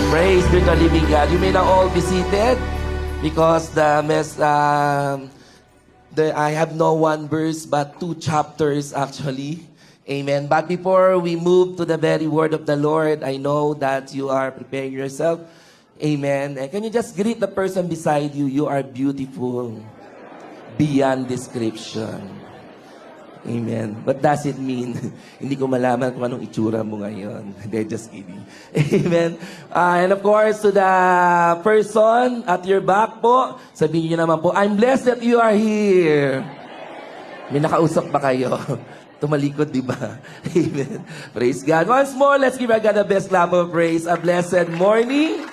Praise be to the living God. You may now all be seated because I have no one verse but two chapters actually. Amen. But before we move to the very word of the Lord, I know that you are preparing yourself. Amen. And can you just greet the person beside you? You are beautiful beyond description. Amen. What does it mean? Hindi ko malaman kung anong itsura mo ngayon. They're just kidding. Amen. And of course, to the person at your back po, sabihin niyo naman po, I'm blessed that you are here. May nakausap ba kayo? Tumalikod, di ba? Amen. Praise God. Once more, let's give our God the best clap of praise. A blessed morning.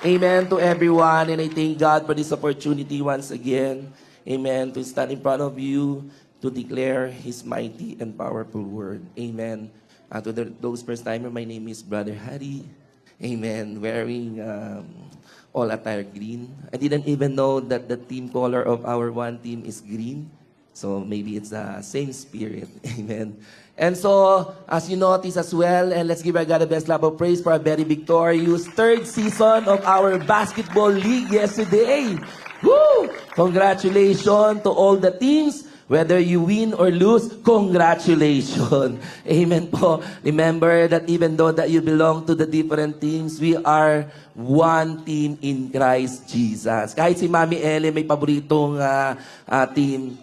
Amen to everyone. And I thank God for this opportunity once again. Amen. To stand in front of you to declare His mighty and powerful word. Amen. Those first timer, my name is Brother Harry. Amen. Wearing all attire green. I didn't even know that the team color of our one team is green. So maybe it's the same spirit. Amen. And so, as you notice as well, and let's give our God the best clap of praise for a very victorious third season of our basketball league yesterday. Woo! Congratulations to all the teams. Whether you win or lose, congratulations. Amen po. Remember that even though that you belong to the different teams, we are one team in Christ Jesus. Kahit si Mami Ele may paboritong team.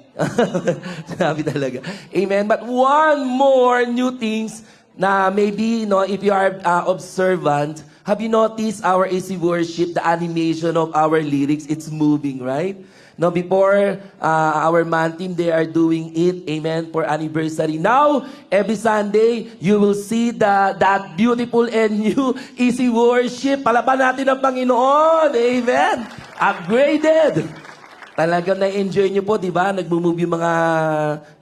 Sabi talaga. Amen. But one more new things na maybe, if you are observant, have you noticed our AC worship, the animation of our lyrics? It's moving, right? No, before our man team, they are doing it, amen, for anniversary. Now, every Sunday, you will see that beautiful and new easy worship. Palaban natin ang Panginoon, amen. Upgraded. Talagang na-enjoy nyo po, di ba? Nag-move yung mga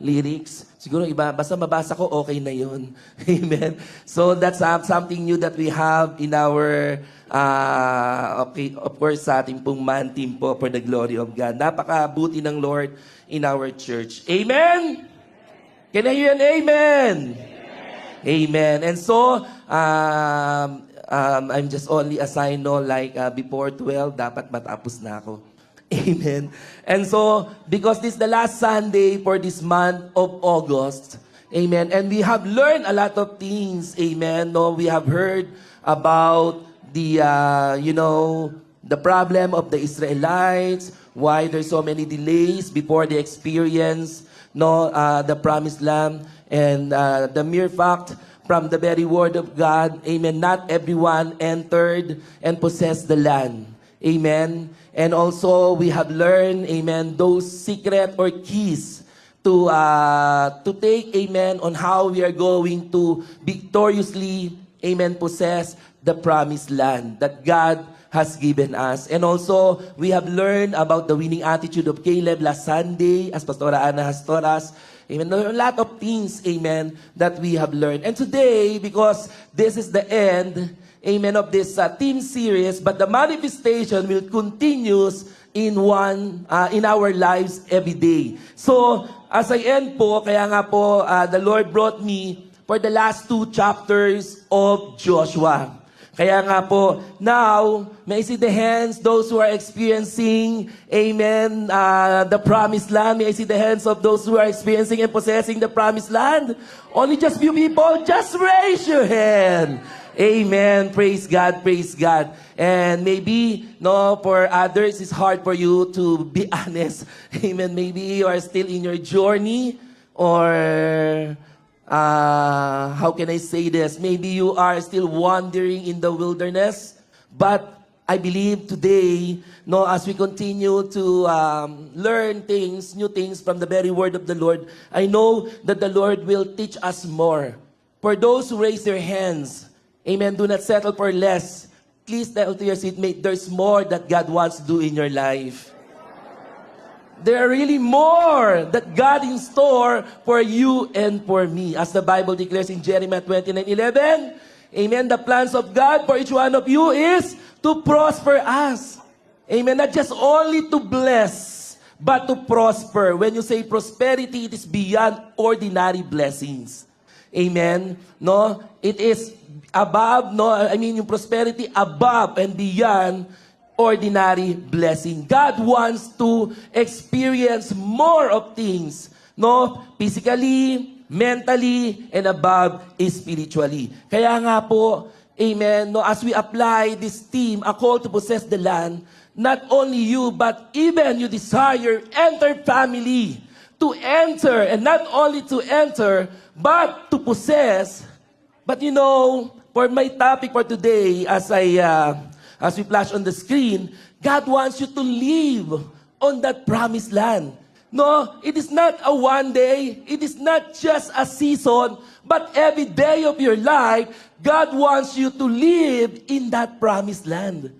lyrics. Siguro iba, basta mabasa ko, okay na yun. Amen. So that's something new that we have in our, of course, sa ating pong man team po for the glory of God. Napakabuti ng Lord in our church. Amen? Can I hear an amen? Amen. And so, I'm just only assigned, before 12, dapat matapos na ako. Amen. And so, because this is the last Sunday for this month of August, amen, and we have learned a lot of things, amen, no, we have heard about the, the problem of the Israelites, why there's so many delays before they experience, the promised land, and the mere fact from the very word of God, amen, not everyone entered and possessed the land. Amen. And also, we have learned, amen, those secret or keys to take, amen, on how we are going to victoriously, amen, possess the promised land that God has given us. And also, we have learned about the winning attitude of Caleb last Sunday, as Pastora Ana has taught us. Amen. There are a lot of things, amen, that we have learned. And today, because this is the end, amen, of this team series, but the manifestation will continue in our lives every day. So, as I end po, kaya nga po, the Lord brought me for the last two chapters of Joshua. Kaya nga po, now, may I see the hands, those who are experiencing, amen, the promised land. May I see the hands of those who are experiencing and possessing the promised land? Only just few people, just raise your hand. Amen. Praise God. Praise God. And maybe, for others, it's hard for you to be honest. Amen. Maybe you are still in your journey, or how can I say this? Maybe you are still wandering in the wilderness. But I believe today, as we continue to learn things, new things from the very word of the Lord, I know that the Lord will teach us more. For those who raise their hands, amen, do not settle for less. Please tell to your seatmate, there's more that God wants to do in your life. There are really more that God in store for you and for me. As the Bible declares in Jeremiah 29:11, amen, the plans of God for each one of you is to prosper us. Amen, not just only to bless, but to prosper. When you say prosperity, it is beyond ordinary blessings. Amen. No, it is above, no? I mean, yung prosperity above and beyond ordinary blessing. God wants to experience more of things, no? Physically, mentally, and above spiritually. Kaya nga po, amen, no, as we apply this theme, a call to possess the land, not only you, but even you desire enter family, to enter, and not only to enter, but to possess. But you know, for my topic for today, as we flash on the screen, God wants you to live on that promised land. No, it is not a one day, it is not just a season, but every day of your life, God wants you to live in that promised land.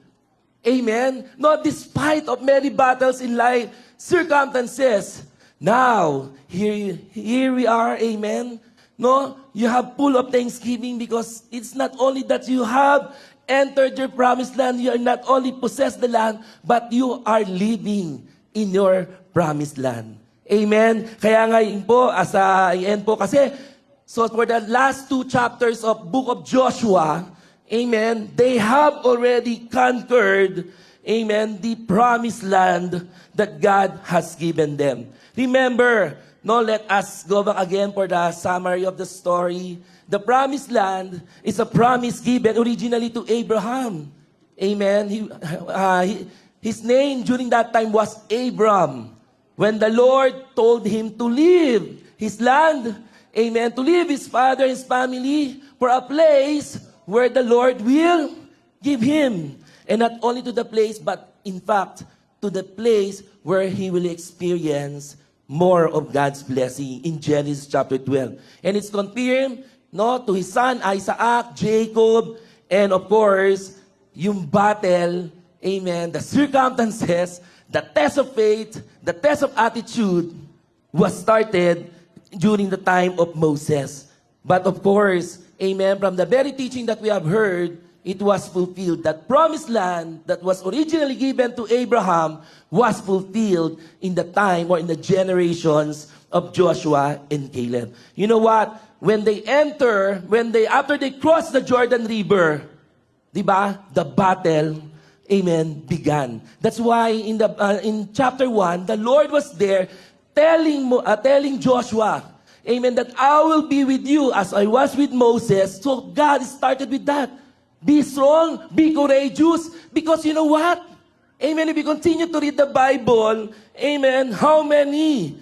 Amen? No, despite of many battles in life, circumstances, now, here we are, amen? No, you have full of thanksgiving because it's not only that you have entered your promised land, you are not only possessed the land, but you are living in your promised land. Amen? Kaya ngayon po, as i-end po kasi, so for the last 2 chapters of book of Joshua, amen, they have already conquered, amen, the promised land that God has given them. Remember, no, let us go back again for the summary of the story. The promised land is a promise given originally to Abraham. Amen. His name during that time was Abram. When the Lord told him to leave his land, amen, to leave his father, his family, for a place where the Lord will give him. And not only to the place, but in fact, to the place where he will experience more of God's blessing in Genesis chapter 12. And it's confirmed, no, to his son Isaac, Jacob, and of course, yung battle, amen, the circumstances, the test of faith, the test of attitude was started during the time of Moses. But of course, amen, from the very teaching that we have heard, it was fulfilled. That promised land that was originally given to Abraham was fulfilled in the time or in the generations of Joshua and Caleb. You know what? When they after they cross the Jordan River, diba, the battle, amen, began. That's why in chapter 1, the Lord was there telling Joshua, amen, that I will be with you as I was with Moses. So God started with that. Be strong, be courageous, because you know what? Amen, if you continue to read the Bible, amen, how many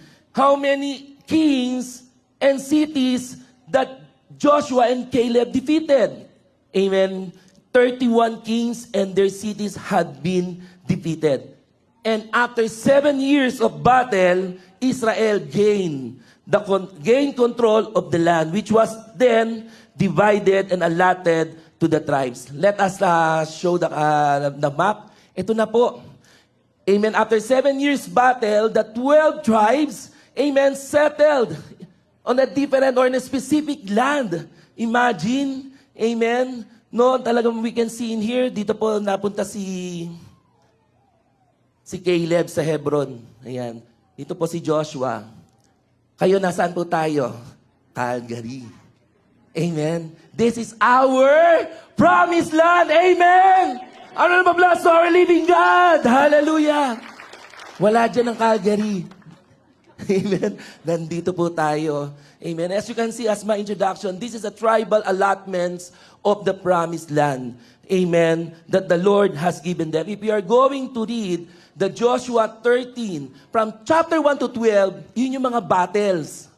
kings and cities that Joshua and Caleb defeated? Amen, 31 kings and their cities had been defeated. And after 7 years of battle, Israel gained control of the land, which was then divided and allotted to the tribes. Let us show the map. Ito na po. Amen. After 7 years battle, the 12 tribes, amen, settled on a different or in a specific land. Imagine, amen, no, talagang we can see in here, dito po napunta si Caleb sa Hebron. Ayan. Dito po si Joshua. Kayo, nasaan po tayo? Calgary. Amen. This is our promised land. Amen. Ano naman bless to our living God? Hallelujah. Wala dyan ang Calgary. Amen. Nandito po tayo. Amen. As you can see, as my introduction, this is a tribal allotments of the promised land. Amen. That the Lord has given them. If you are going to read the Joshua 13, from chapter 1 to 12, yun yung mga battles.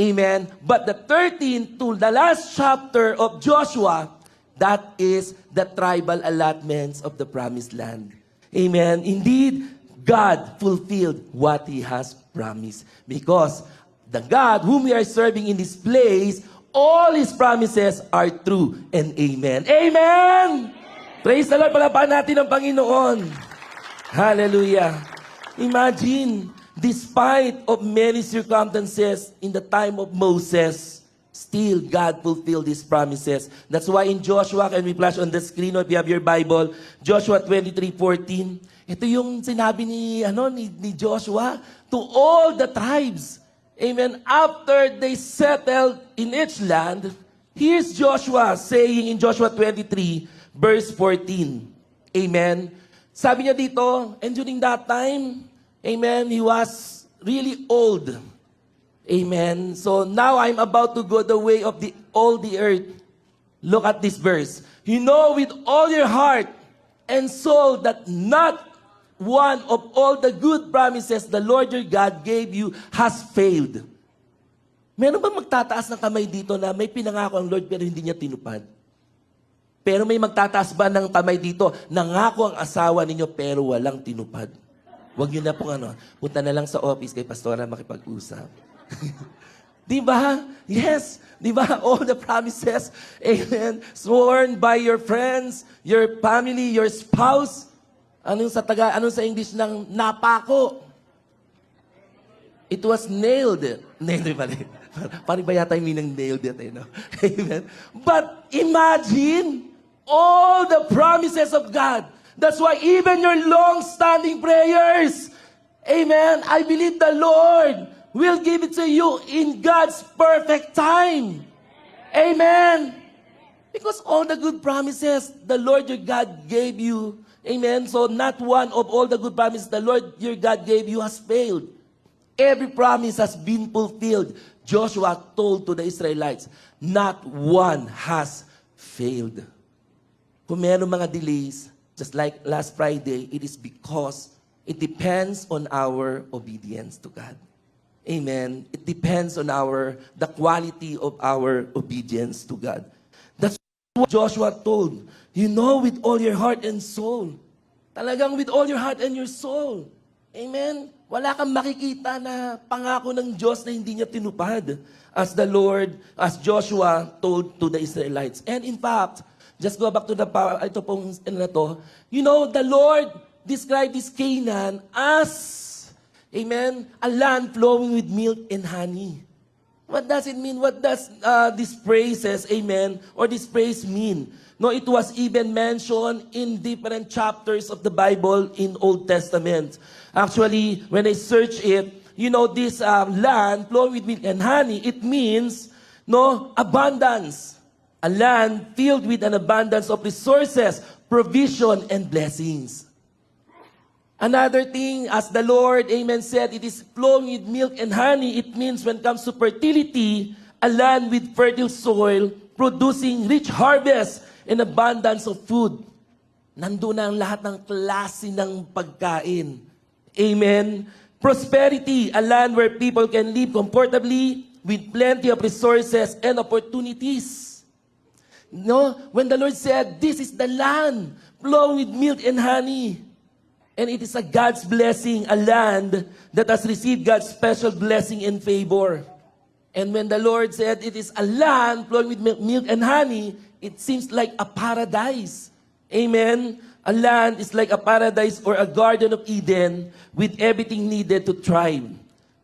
Amen. But the 13 to the last chapter of Joshua, that is the tribal allotments of the promised land. Amen. Indeed, God fulfilled what He has promised. Because the God whom we are serving in this place, all His promises are true and amen. Amen! Praise the Lord. Palapakan natin ang Panginoon. Hallelujah. Imagine, despite of many circumstances in the time of Moses, still God fulfilled His promises. That's why in Joshua, can we flash on the screen if you have your Bible, Joshua 23:14, ito yung sinabi ni Joshua to all the tribes. Amen. After they settled in each land, Here's Joshua saying in Joshua 23, verse 14. Amen. Sabi niya dito, and during that time, amen, he was really old. Amen. So now I'm about to go the way of all the earth. Look at this verse. You know with all your heart and soul that not one of all the good promises the Lord your God gave you has failed. Meron ba magtataas ng kamay dito na may pinangako ang Lord pero hindi niya tinupad? Pero may magtataas ba ng kamay dito, nangako ang asawa ninyo pero walang tinupad? Huwag niyo na pong punta na lang sa office kay pastora makipag-usap. Di ba? Yes. Di ba? All the promises, amen, sworn by your friends, your family, your spouse. Anong sa English ng napako? It was nailed. Nailed pala. Parang ba yata yung meaning nailed it, no? Amen. But imagine all the promises of God. That's why even your long-standing prayers, amen, I believe the Lord will give it to you in God's perfect time. Amen. Because all the good promises the Lord your God gave you, amen, so not one of all the good promises the Lord your God gave you has failed. Every promise has been fulfilled. Joshua told to the Israelites, not one has failed. Kung meron mga delays, just like last Friday, it is because it depends on our obedience to God. Amen. It depends on the quality of our obedience to God. That's what Joshua told. You know with all your heart and soul. Talagang with all your heart and your soul. Amen. Wala kang makikita na pangako ng Diyos na hindi niya tinupad. As Joshua told to the Israelites. And in fact, just go back to ito pong you know, the Lord described this Canaan as, amen, a land flowing with milk and honey. What does it mean? What does this phrases, amen, or this phrase mean? No, it was even mentioned in different chapters of the Bible in Old Testament. Actually, when I search it, you know, this land flowing with milk and honey, it means, no, abundance. A land filled with an abundance of resources, provision, and blessings. Another thing, as the Lord, amen, said, it is flowing with milk and honey. It means when it comes to fertility, a land with fertile soil, producing rich harvest and abundance of food. Nandun na ang lahat ng klase ng pagkain. Amen. Prosperity, a land where people can live comfortably with plenty of resources and opportunities. No, when the Lord said, this is the land flowing with milk and honey. And it is a God's blessing, a land that has received God's special blessing and favor. And when the Lord said it is a land flowing with milk and honey, it seems like a paradise. Amen? A land is like a paradise or a garden of Eden with everything needed to thrive.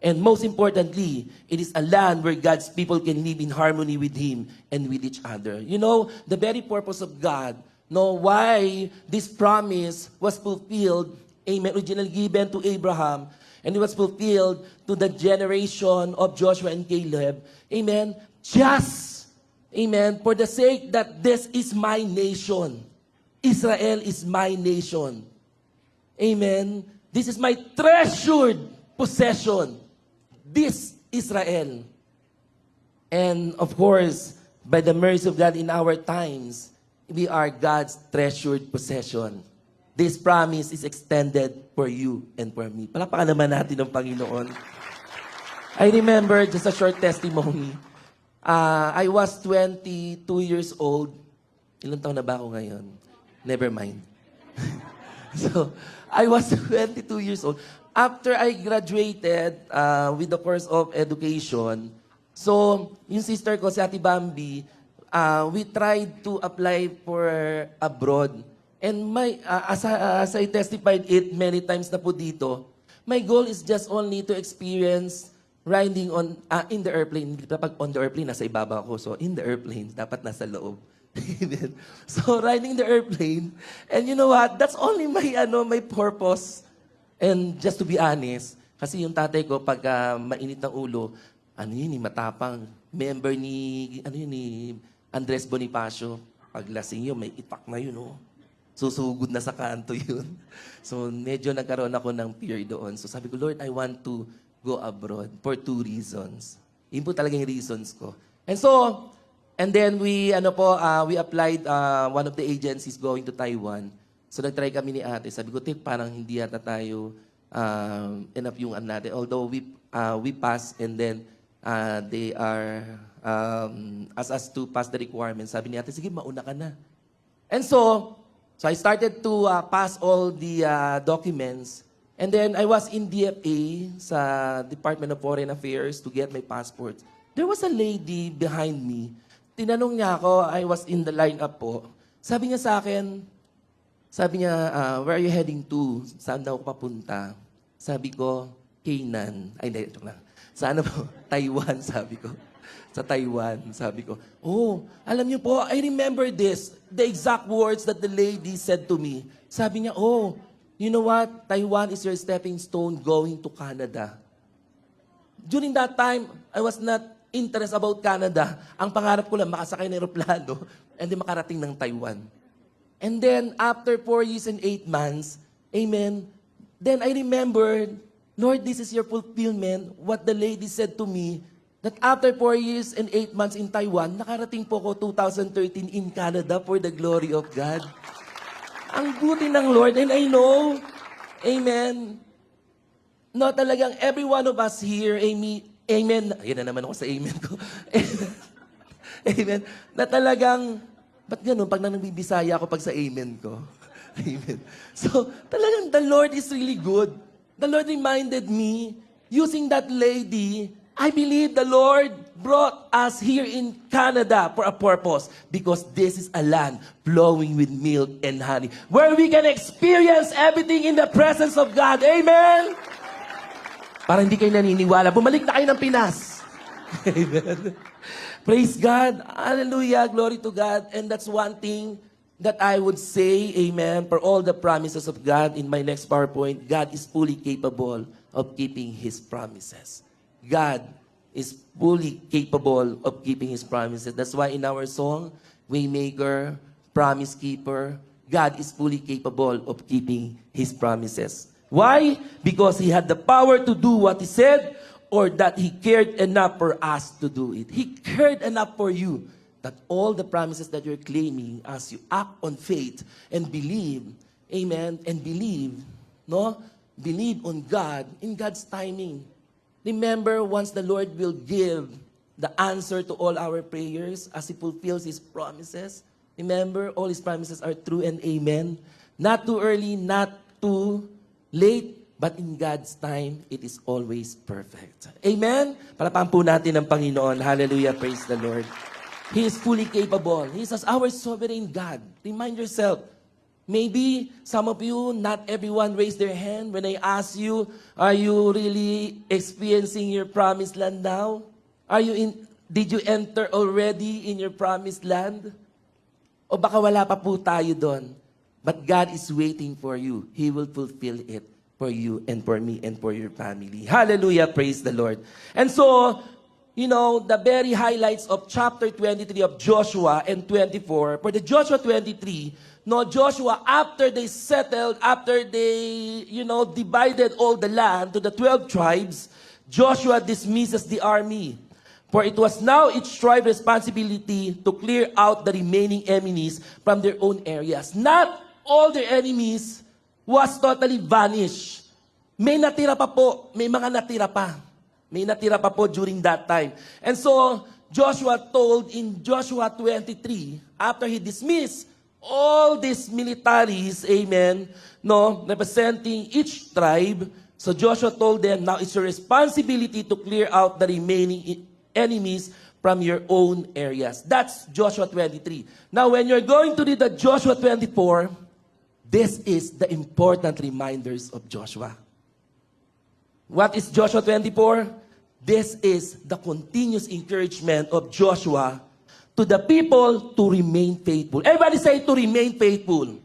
And most importantly, it is a land where God's people can live in harmony with Him and with each other. You know, the very purpose of God, why this promise was fulfilled, amen, originally given to Abraham, and it was fulfilled to the generation of Joshua and Caleb, amen, just, amen, for the sake that this is my nation. Israel is my nation. Amen. This is my treasured possession. This Israel. And of course, by the mercy of God in our times, we are God's treasured possession. This promise is extended for you and for me. Palakpakan naman natin ng Panginoon. I remember, just a short testimony. I was 22 years old. Ilang taon na ba ako ngayon? Never mind. So, I was 22 years old. After I graduated with the course of education, so, yung sister ko, si Ate Bambi, we tried to apply for abroad. And as I testified it many times na po dito, my goal is just only to experience riding in the airplane. Kapag on the airplane, nasa ibaba ako. So, in the airplane, dapat nasa loob. So, riding the airplane. And you know what? That's only my purpose. And just to be honest, kasi yung tatay ko, pag mainit ng ulo, matapang. Member ni Andres Bonifacio. Pag lasing yun, may itak na yun, oh. Susugod na sa kanto yun. So, medyo nagkaroon ako ng fear doon. So, sabi ko, Lord, I want to go abroad for 2 reasons. Yun po talaga yung reasons ko. And so, and then we applied, one of the agencies going to Taiwan. So, nag-try kami ni ate. Sabi ko, parang hindi yata tayo enough yung natin. Although we passed and then they are asked us to pass the requirements. Sabi ni ate, sige, mauna ka na. And so I started to pass all the documents. And then I was in DFA sa Department of Foreign Affairs to get my passport. There was a lady behind me. Tinanong niya ako, I was in the lineup po. Sabi niya sa akin, where are you heading to? Saan daw ako papunta? Sabi ko, Canaan. Ay, hindi, joke lang. Saan po? Taiwan, sabi ko. Sa Taiwan, sabi ko. Oh, alam niyo po, I remember this. The exact words that the lady said to me. Sabi niya, oh, you know what? Taiwan is your stepping stone going to Canada. During that time, I was not interested about Canada. Ang pangarap ko lang, makasakay ng aeroplano and then makarating ng Taiwan. And then, after 4 years and 8 months, amen, then I remembered, Lord, this is your fulfillment. What the lady said to me, that after 4 years and 8 months in Taiwan, nakarating po ko 2013 in Canada for the glory of God. Ang buti ng Lord, and I know, amen, no, talagang every one of us here, amen, yan na naman ako sa amen ko. Amen, na talagang, ba't ganun, pag nangbibisaya ako pag sa amen ko? Amen. So, talagang the Lord is really good. The Lord reminded me, using that lady, I believe the Lord brought us here in Canada for a purpose because this is a land flowing with milk and honey where we can experience everything in the presence of God. Amen? Para hindi kayo naniniwala, bumalik na kayo ng Pinas. Amen. Praise God. Hallelujah. Glory to God. And that's one thing that I would say, amen, for all the promises of God in my next PowerPoint, God is fully capable of keeping His promises. God is fully capable of keeping His promises. That's why in our song, Waymaker, Promise Keeper, God is fully capable of keeping His promises. Why? Because He had the power to do what He said, or that He cared enough for us to do it. He cared enough for you that all the promises that you're claiming as you act on faith and believe, amen, and believe, no? Believe on God, in God's timing. Remember, once the Lord will give the answer to all our prayers as He fulfills His promises, remember, all His promises are true and amen. Not too early, not too late, but in God's time, it is always perfect. Amen? Palapaan po natin ang Panginoon. Hallelujah. Praise the Lord. He is fully capable. He is our sovereign God. Remind yourself, maybe some of you, not everyone raised their hand when I ask you, are you really experiencing your promised land now? Did you enter already in your promised land? O baka wala pa po tayo doon. But God is waiting for you. He will fulfill it for you and for me and for your family. Hallelujah, praise the Lord. And so, you know, the very highlights of chapter 23 of Joshua and 24, for the Joshua 23, no, Joshua, after they settled, after they, divided all the land to the 12 tribes, Joshua dismisses the army. For it was now each tribe's responsibility to clear out the remaining enemies from their own areas. Not all their enemies was totally vanished. May natira pa po. May mga natira pa. May natira pa po during that time. And so, Joshua told in Joshua 23, after he dismissed all these militaries, amen, no, representing each tribe, so Joshua told them, now it's your responsibility to clear out the remaining enemies from your own areas. That's Joshua 23. Now, when you're going to read the Joshua 24, this is the important reminders of Joshua. What is Joshua 24? This is the continuous encouragement of Joshua to the people to remain faithful. Everybody say to remain faithful.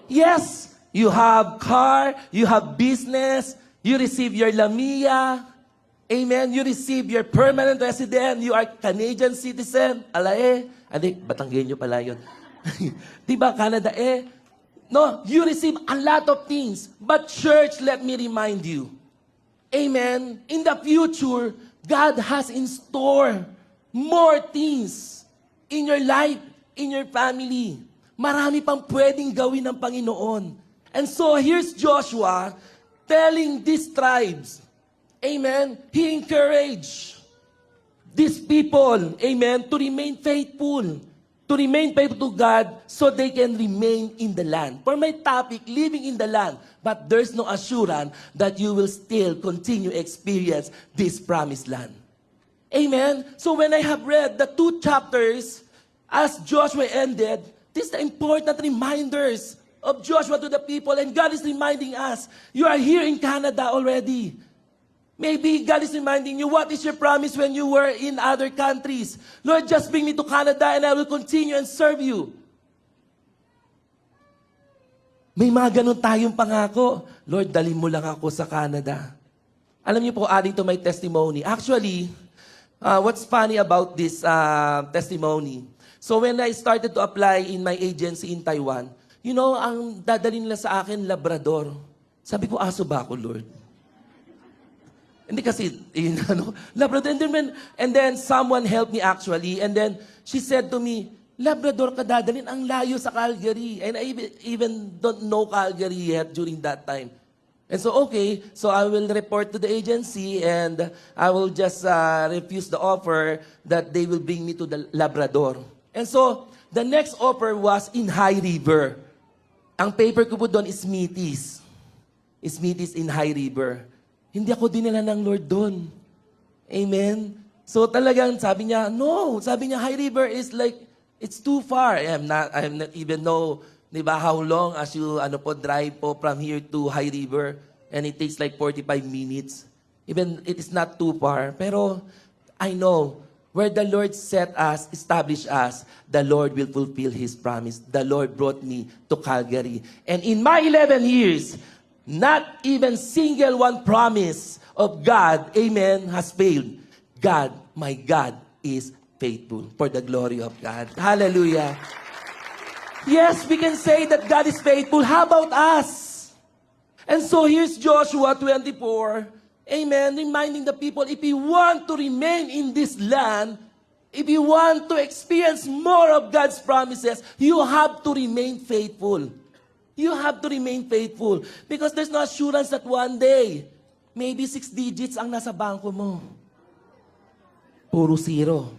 Yes, you have car, you have business, you receive your lamia, Amen. You receive your permanent resident. You are Canadian citizen. Alae. Batanggenyo pala yun. Diba, Canada No, you receive a lot of things. But church, let me remind you. Amen. In the future, God has in store more things in your life, in your family. Marami pang pwedeng gawin ng Panginoon. And so here's Joshua telling these tribes, amen, he encouraged these people, amen, to remain faithful. To remain faithful to God so they can remain in the land. For my topic, living in the land. But there's no assurance that you will still continue experience this promised land. Amen? So when I have read the 2 chapters, as Joshua ended, these are the important reminders of Joshua to the people. And God is reminding us, you are here in Canada already. Maybe God is reminding you, what is your promise when you were in other countries? Lord, just bring me to Canada and I will continue and serve you. May mga ganun tayong pangako. Lord, dali mo lang ako sa Canada. Alam niyo po, adding to my testimony, actually, what's funny about this testimony, so when I started to apply in my agency in Taiwan, you know, ang dadalhin nila sa akin, Labrador. Sabi ko, aso ba ako, Lord? Hindi kasi, Labrador. And then someone helped me actually. And then she said to me, Labrador ka dadalhin, ang layo sa Calgary. And I even don't know Calgary yet during that time. And so, okay, so I will report to the agency and I will just refuse the offer that they will bring me to the Labrador. And so, the next offer was in High River. Ang paper ko po doon is Smithies. Smithies in High River. Hindi ako dinala ng Lord doon. Amen? So talagang sabi niya, no. Sabi niya, High River is like, it's too far. I'm not even know, di ba, how long as you drive po from here to High River. And it takes like 45 minutes. Even it is not too far. Pero I know, where the Lord set us, established us, the Lord will fulfill His promise. The Lord brought me to Calgary. And in my 11 years, not even single one promise of God, amen, has failed. God, my God, is faithful for the glory of God. Hallelujah. Yes, we can say that God is faithful. How about us? And so here's Joshua 24, amen, reminding the people, if you want to remain in this land, if you want to experience more of God's promises, you have to remain faithful. You have to remain faithful because there's no assurance that one day, maybe 6 digits ang nasa bangko mo. Puro 0.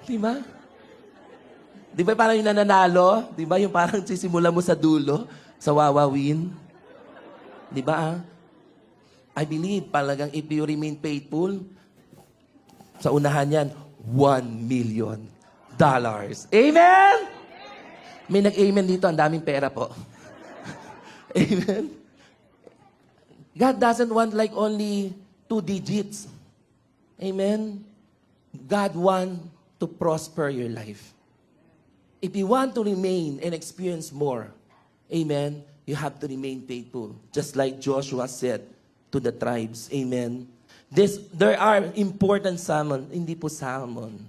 Diba? Diba parang yung nananalo? Diba yung parang sisimula mo sa dulo, sa wawawin? Diba? I believe talagang if you remain faithful, sa unahan yan, $1 million. Amen? May nag-amen dito. Ang daming pera po. Amen? God doesn't want like only 2 digits. Amen? God wants to prosper your life. If you want to remain and experience more, amen, you have to remain faithful. Just like Joshua said to the tribes. Amen? There are important summons. Hindi po summon.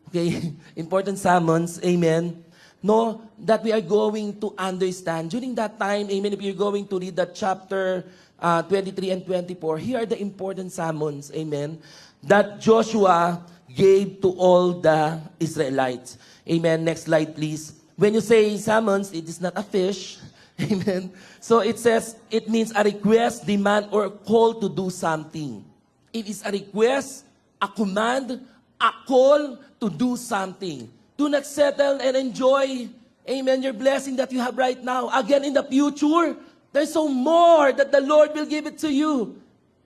Okay, important summons, amen, no, that we are going to understand. During that time, amen, if you're going to read that chapter 23 and 24, here are the important summons, amen, that Joshua gave to all the Israelites. Amen, next slide please. When you say summons, it is not a fish, amen. So it says, it means a request, demand, or call to do something. It is a request, a command, a call to do something. Do not settle and enjoy, amen, your blessing that you have right now. Again, in the future, there's so more that the Lord will give it to you.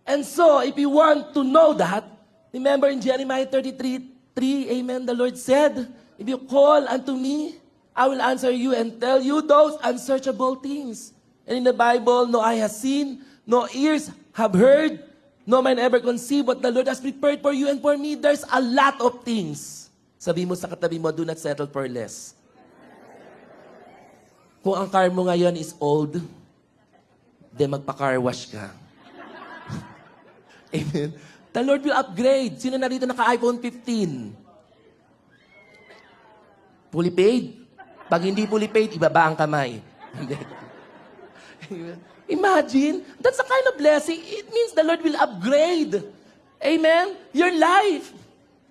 And so, if you want to know that, remember in Jeremiah 33:3, amen, the Lord said, if you call unto me, I will answer you and tell you those unsearchable things. And in the Bible, no eye has seen, no ears have heard, no man ever conceived what the Lord has prepared for you and for me. There's a lot of things. Sabi mo sa katabi mo, do not settle for less. Kung ang car mo ngayon is old, then magpa-car wash ka. Amen. The Lord will upgrade. Sino na dito naka-iPhone 15? Fully paid? Pag hindi fully paid, ibaba ang kamay. Imagine, that's the kind of blessing. It means the Lord will upgrade. Amen? Your life.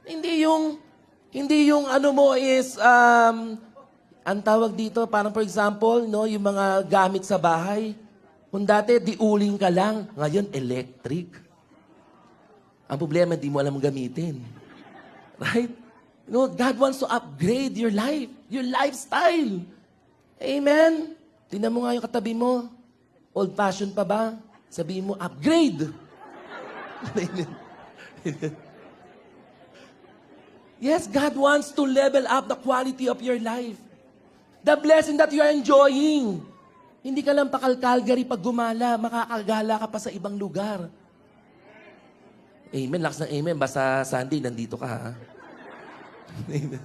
Hindi yung ano mo is, ang tawag dito, parang for example, no, yung mga gamit sa bahay. Kung dati, diuling ka lang. Ngayon, electric. Ang problema, di mo alam gamitin. Right? No, God wants to upgrade your life, your lifestyle. Amen? Tingnan mo nga yung katabi mo. Old-fashioned pa ba? Sabihin mo, upgrade. Amen. Yes, God wants to level up the quality of your life. The blessing that you are enjoying. Hindi ka lang pakal-Calgary pag gumala, makakagala ka pa sa ibang lugar. Amen. Lakas ng amen. Basta Sunday, nandito ka, ha? Amen.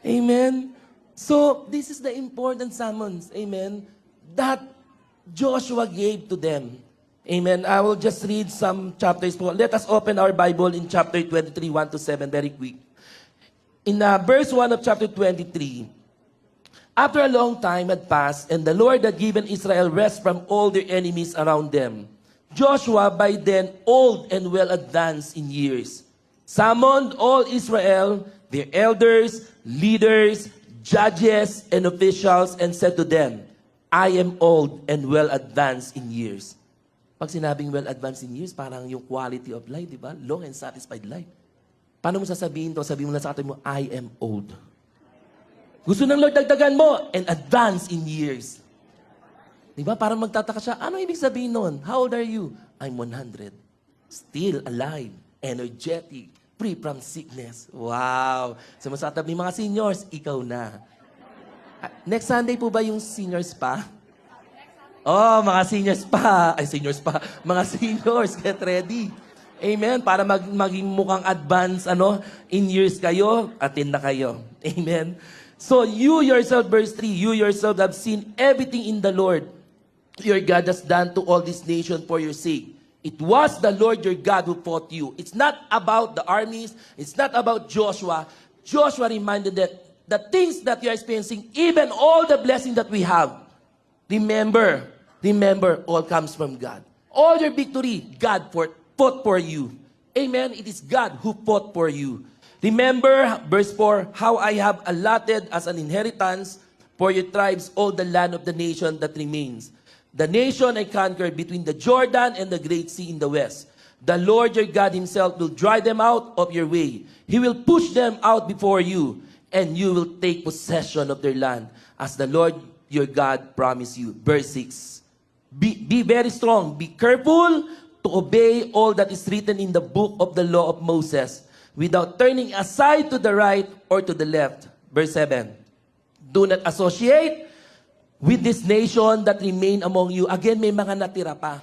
Amen. So, this is the important summons, amen, that Joshua gave to them. Amen. I will just read some chapters po. Let us open our Bible in chapter 23, 1 to 7, very quick. In verse 1 of chapter 23, after a long time had passed, and the Lord had given Israel rest from all their enemies around them, Joshua, by then old and well advanced in years, summoned all Israel, their elders, leaders, judges, and officials, and said to them, I am old and well advanced in years. Pag sinabing well advanced in years, parang yung quality of life, di ba? Long and satisfied life. Paano mo sasabihin to? Sabihin mo na sa atin mo, I am old. Gusto ng Lord dagdagan mo, and advance in years. Di ba? Parang magtataka siya, ano ibig sabihin nun? How old are you? I'm 100. Still alive, energetic, free from sickness. Wow! Sa masatabi mga seniors, ikaw na. Next Sunday po ba yung seniors pa? Oh, mga seniors pa. Ay, seniors pa. Mga seniors, get ready. Amen? Para maging mukhang advance, in years kayo, attend na kayo. Amen? So, you yourself, verse 3, you yourself have seen everything in the Lord your God has done to all this nation for your sake. It was the Lord your God who fought you. It's not about the armies. It's not about Joshua. Joshua reminded that the things that you are experiencing, even all the blessing that we have, remember, all comes from God. All your victory, God fought for you. Amen? It is God who fought for you. Remember, verse 4, how I have allotted as an inheritance for your tribes all the land of the nation that remains. The nation I conquered between the Jordan and the Great Sea in the west. The Lord your God himself will drive them out of your way. He will push them out before you, and you will take possession of their land, as the Lord your God promised you. Verse 6. Be very strong. Be careful to obey all that is written in the book of the law of Moses, without turning aside to the right or to the left. Verse 7. Do not associate with this nation that remain among you. Again, may mga natira pa.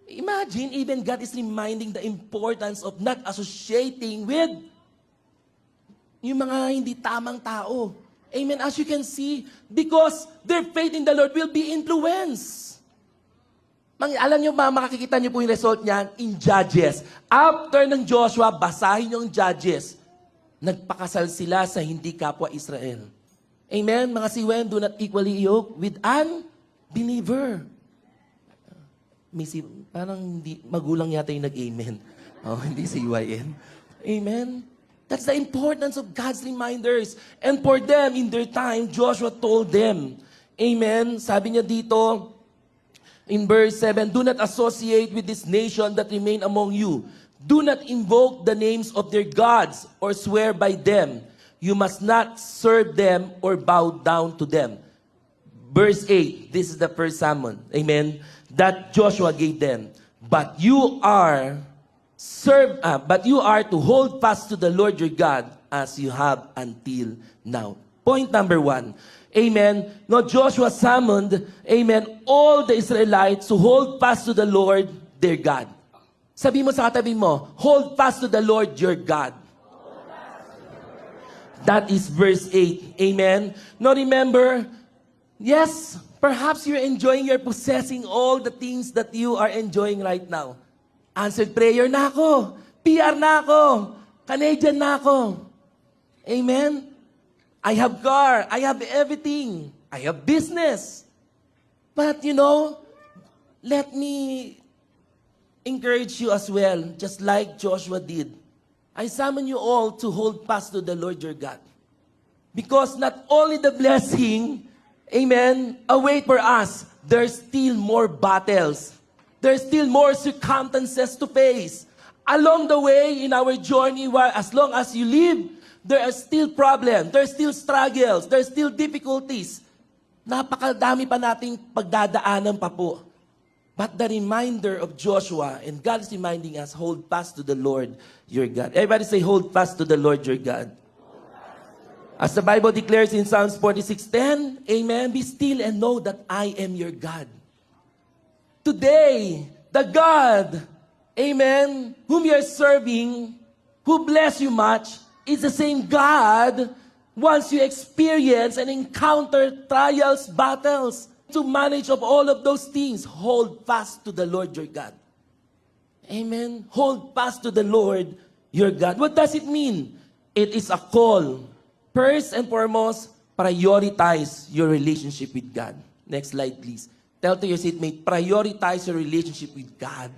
Imagine, even God is reminding the importance of not associating with yung mga hindi tamang tao. Amen. As you can see, because their faith in the Lord will be influenced. Alam nyo ba, makikita nyo po yung result niyan in Judges. After ng Joshua, basahin yung Judges. Nagpakasal sila sa hindi kapwa Israel. Amen? Mga siwen, do not equally yoke with unbeliever. Parang hindi, magulang yata yung nag-amen. Oh, hindi siwain. Amen? That's the importance of God's reminders. And for them, in their time, Joshua told them. Amen? Sabi niya dito, in verse 7, do not associate with this nation that remain among you. Do not invoke the names of their gods or swear by them. You must not serve them or bow down to them. Verse 8, this is the first sermon, amen, that Joshua gave them. But you are to hold fast to the Lord your God as you have until now. Point number 1. Amen. No, Joshua summoned, amen, all the Israelites to hold fast to the Lord their God. Sabi mo sa katabi mo, hold fast to the Lord your God. That is verse 8. Amen. Now remember, yes, Perhaps you're enjoying, you're possessing all the things that you are enjoying right now. Answered prayer na ako. PR na ako. Canadian na ako. Amen? I have car. I have everything. I have business. But let me encourage you as well, just like Joshua did. I summon you all to hold fast to the Lord your God. Because not only the blessing, amen, await for us, there's still more battles. There's still more circumstances to face. Along the way in our journey, as long as you live, there are still problems, there's still struggles, there's still difficulties. Napakadami pa nating pagdadaanan pa po. But the reminder of Joshua, and God is reminding us, hold fast to the Lord your God. Everybody say, hold fast to the Lord your God. As the Bible declares in Psalms 46:10, amen, be still and know that I am your God. Today, the God, amen, whom you are serving, who bless you much, is the same God once you experience and encounter trials, battles, to manage of all of those things, hold fast to the Lord your God. Amen. Hold fast to the Lord your God. What does it mean? It is a call. First and foremost, prioritize your relationship with God. Next slide, please. Tell to your seatmate, prioritize your relationship with God.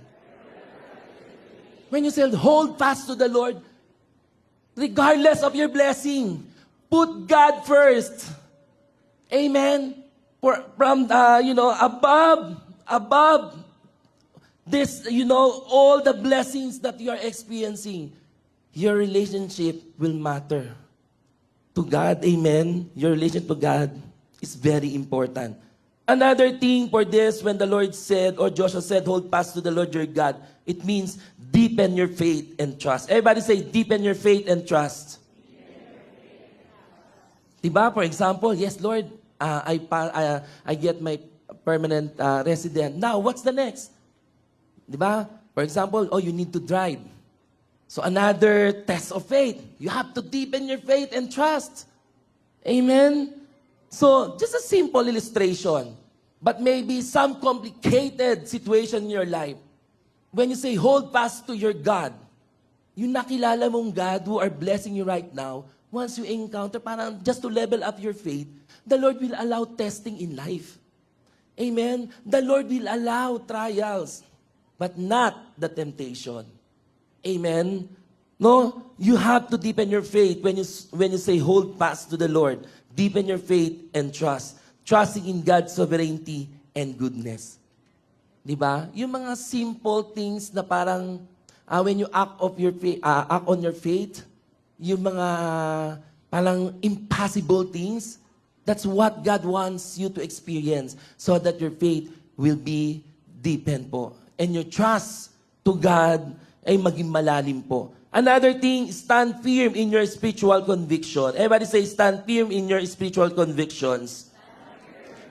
When you say, hold fast to the Lord, regardless of your blessing, put God first. Amen. From above this, all the blessings that you are experiencing, your relationship will matter to God. Amen. Your relationship to God is very important. Another thing for this, when the Lord said, or Joshua said, hold fast to the Lord your God, it means deepen your faith and trust. Everybody say, deepen your faith and trust. Diba? For example, yes, Lord, I get my permanent resident. Now, what's the next? Diba? For example, you need to drive. So another test of faith. You have to deepen your faith and trust. Amen? So, just a simple illustration, but maybe some complicated situation in your life. When you say, hold fast to your God, yung nakilala mong God who are blessing you right now, once you encounter, parang just to level up your faith, the Lord will allow testing in life. Amen? The Lord will allow trials, but not the temptation. Amen? No? You have to deepen your faith when you say, hold fast to the Lord. Deepen your faith and trust. Trusting in God's sovereignty and goodness. Diba? Yung mga simple things na parang when you act on your faith, yung mga parang impossible things, that's what God wants you to experience so that your faith will be deepened po. And your trust to God ay maging malalim po. Another thing, stand firm in your spiritual conviction. Everybody say, stand firm in your spiritual convictions.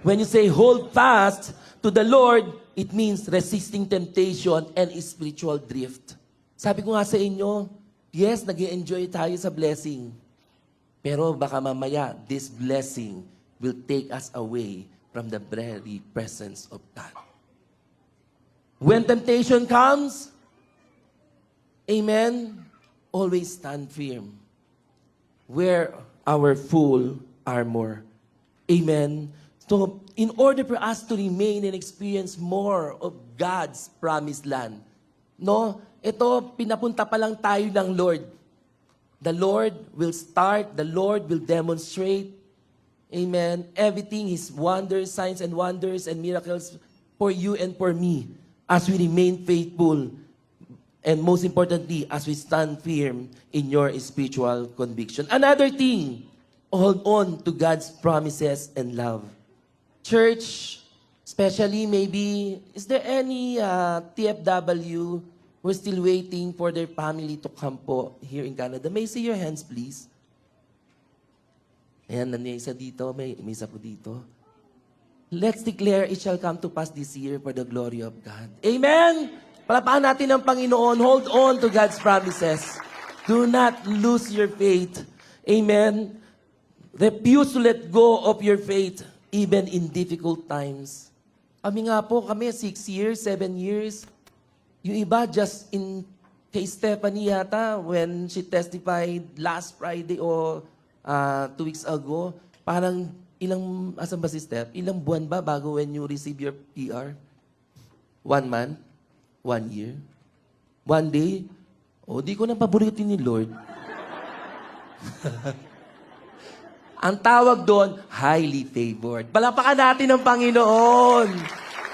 When you say, hold fast to the Lord, it means resisting temptation and spiritual drift. Sabi ko nga sa inyo, yes, nag-enjoy tayo sa blessing. Pero baka mamaya, this blessing will take us away from the very presence of God. When temptation comes, amen, always stand firm. Wear our full armor. Amen. So, in order for us to remain and experience more of God's promised land, ito, pinapunta pa lang tayo ng Lord. The Lord will start, the Lord will demonstrate, amen, everything, His wonders, signs and wonders and miracles for you and for me as we remain faithful. And most importantly, as we stand firm in your spiritual conviction. Another thing, hold on to God's promises and love. Church, especially maybe, is there any TFW who's still waiting for their family to come po here in Canada? May I see your hands, please? Ayan, may isa dito, may isa po dito. Let's declare it shall come to pass this year for the glory of God. Amen! Palapakan natin ang Panginoon. Hold on to God's promises. Do not lose your faith. Amen. Refuse to let go of your faith. even in difficult times. Kami nga po, 6 years, 7 years. Yung iba, just in kay Stephanie yata, when she testified last Friday o 2 weeks ago, parang asan ba si Steph? Ilang buwan ba bago when you receive your PR? 1 month? 1 year? 1 day? Di ko na paborito ni Lord. Ang tawag doon, highly favored. Palapakan natin ng Panginoon.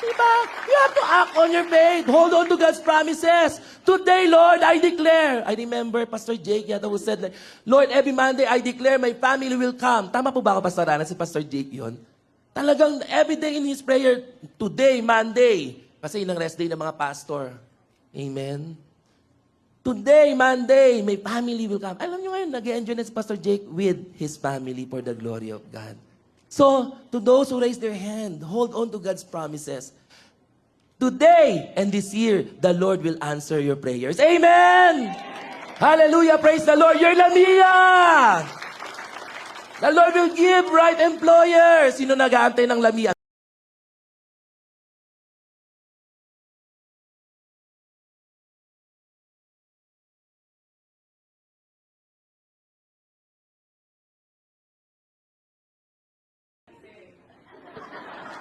Diba? You have to act on your faith. Hold on to God's promises. Today, Lord, I declare. I remember Pastor Jake yata who said, Lord, every Monday I declare my family will come. Tama po ba ako, Pastor Rana? Si Pastor Jake yon. Talagang every day in his prayer, today, Monday. Kasi yun ang rest day ng mga pastor. Amen. Today, Monday, my family will come. Alam nyo ngayon, nag-enjoy na si Pastor Jake with his family for the glory of God. So, to those who raise their hand, hold on to God's promises. Today and this year, the Lord will answer your prayers. Amen! Hallelujah! Praise the Lord! You're Lamia! The Lord will give right employers. Sino nag-aantay ng Lamia?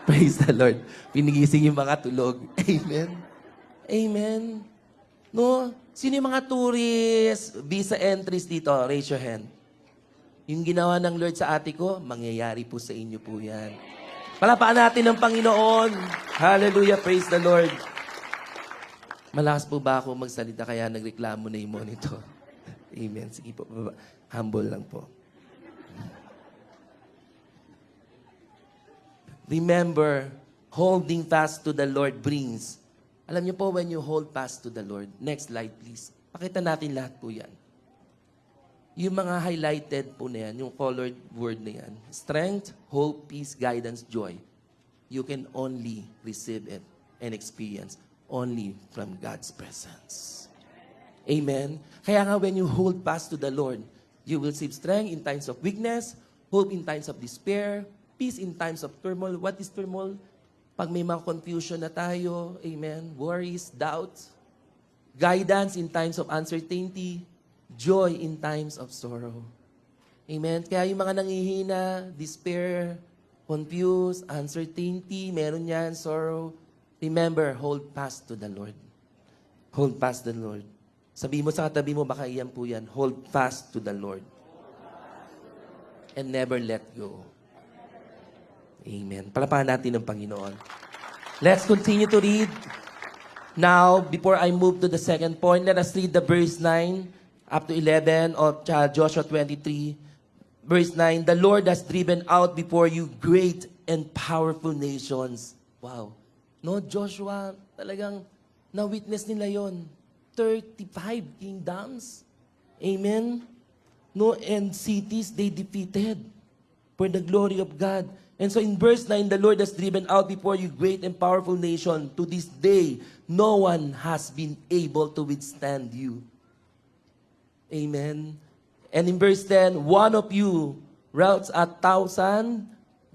Praise the Lord. Pinigising yung mga tulog. Amen. Amen. No? Sino yung mga tourist, visa entries dito? Raise your hand. Yung ginawa ng Lord sa ate ko, mangyayari po sa inyo po yan. Palapaan natin ng Panginoon. Hallelujah. Praise the Lord. Malakas po ba ako magsalita kaya nagreklamo na yung monitor? Amen. Sige po. Humble lang po. Remember, holding fast to the Lord brings. Alam niyo po, when you hold fast to the Lord, next slide please. Pakita natin lahat po yan. Yung mga highlighted po na yan, yung colored word na yan. Strength, hope, peace, guidance, joy. You can only receive it and experience only from God's presence. Amen? Kaya nga when you hold fast to the Lord, you will receive strength in times of weakness, hope in times of despair, peace in times of turmoil. What is turmoil? Pag may mga confusion na tayo, amen, worries, doubts, guidance in times of uncertainty, joy in times of sorrow. Amen? Kaya yung mga nangihina, despair, confused, uncertainty, meron yan, sorrow, remember, hold fast to the Lord. Hold fast to the Lord. Sabi mo sa katabi mo, baka iyan po yan, hold fast to the Lord. And never let go. Amen. Palapahan natin ng Panginoon. Let's continue to read. Now, before I move to the second point, let us read the verse 9 up to 11 of Joshua 23. Verse 9, the Lord has driven out before you great and powerful nations. Wow. No, Joshua, talagang na-witness nila yon. 35 kingdoms. Amen. No, and cities they defeated for the glory of God. And so in verse 9, the Lord has driven out before you great and powerful nation. To this day, no one has been able to withstand you. Amen. And in verse 10, one of you routs 1,000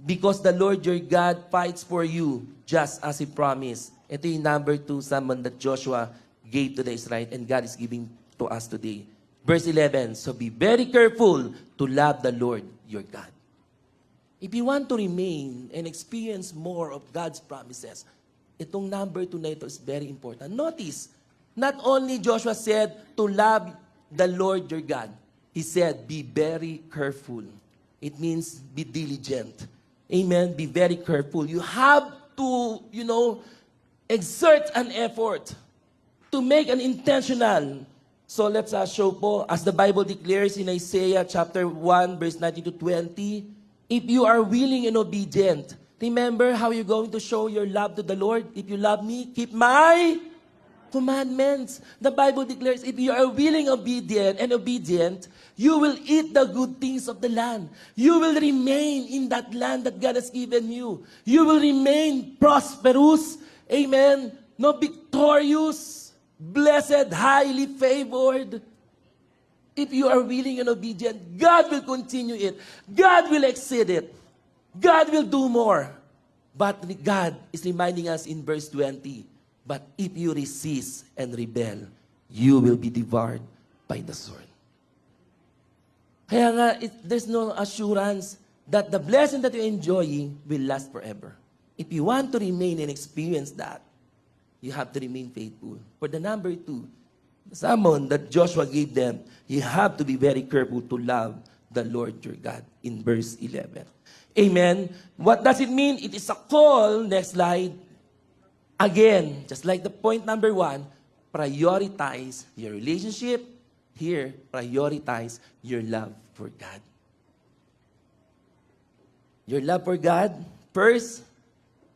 because the Lord your God fights for you, just as He promised. Ito yung number 2 summon that Joshua gave to the Israelites and God is giving to us today. Verse 11, so be very careful to love the Lord your God. If you want to remain and experience more of God's promises, itong number 2 na ito is very important. Notice, not only Joshua said to love the Lord your God, he said, be very careful. It means be diligent. Amen? Be very careful. You have to, exert an effort to make an intentional. So let's show po, as the Bible declares in Isaiah chapter 1, verse 19 to 20, if you are willing and obedient, remember how you're going to show your love to the Lord? If you love me, keep my commandments. The Bible declares, if you are willing, obedient, you will eat the good things of the land. You will remain in that land that God has given you. You will remain prosperous. Amen. No, victorious, blessed, highly favored. If you are willing and obedient, God will continue it. God will exceed it. God will do more. But God is reminding us in verse 20, but if you resist and rebel, you will be devoured by the sword. Kaya nga, there's no assurance that the blessing that you're enjoying will last forever. If you want to remain and experience that, you have to remain faithful. For the number 2, the sermon that Joshua gave them, you have to be very careful to love the Lord your God in verse 11. Amen. What does it mean? It is a call, next slide. Again, just like the point number 1, prioritize your relationship. Here, prioritize your love for God. Your love for God first,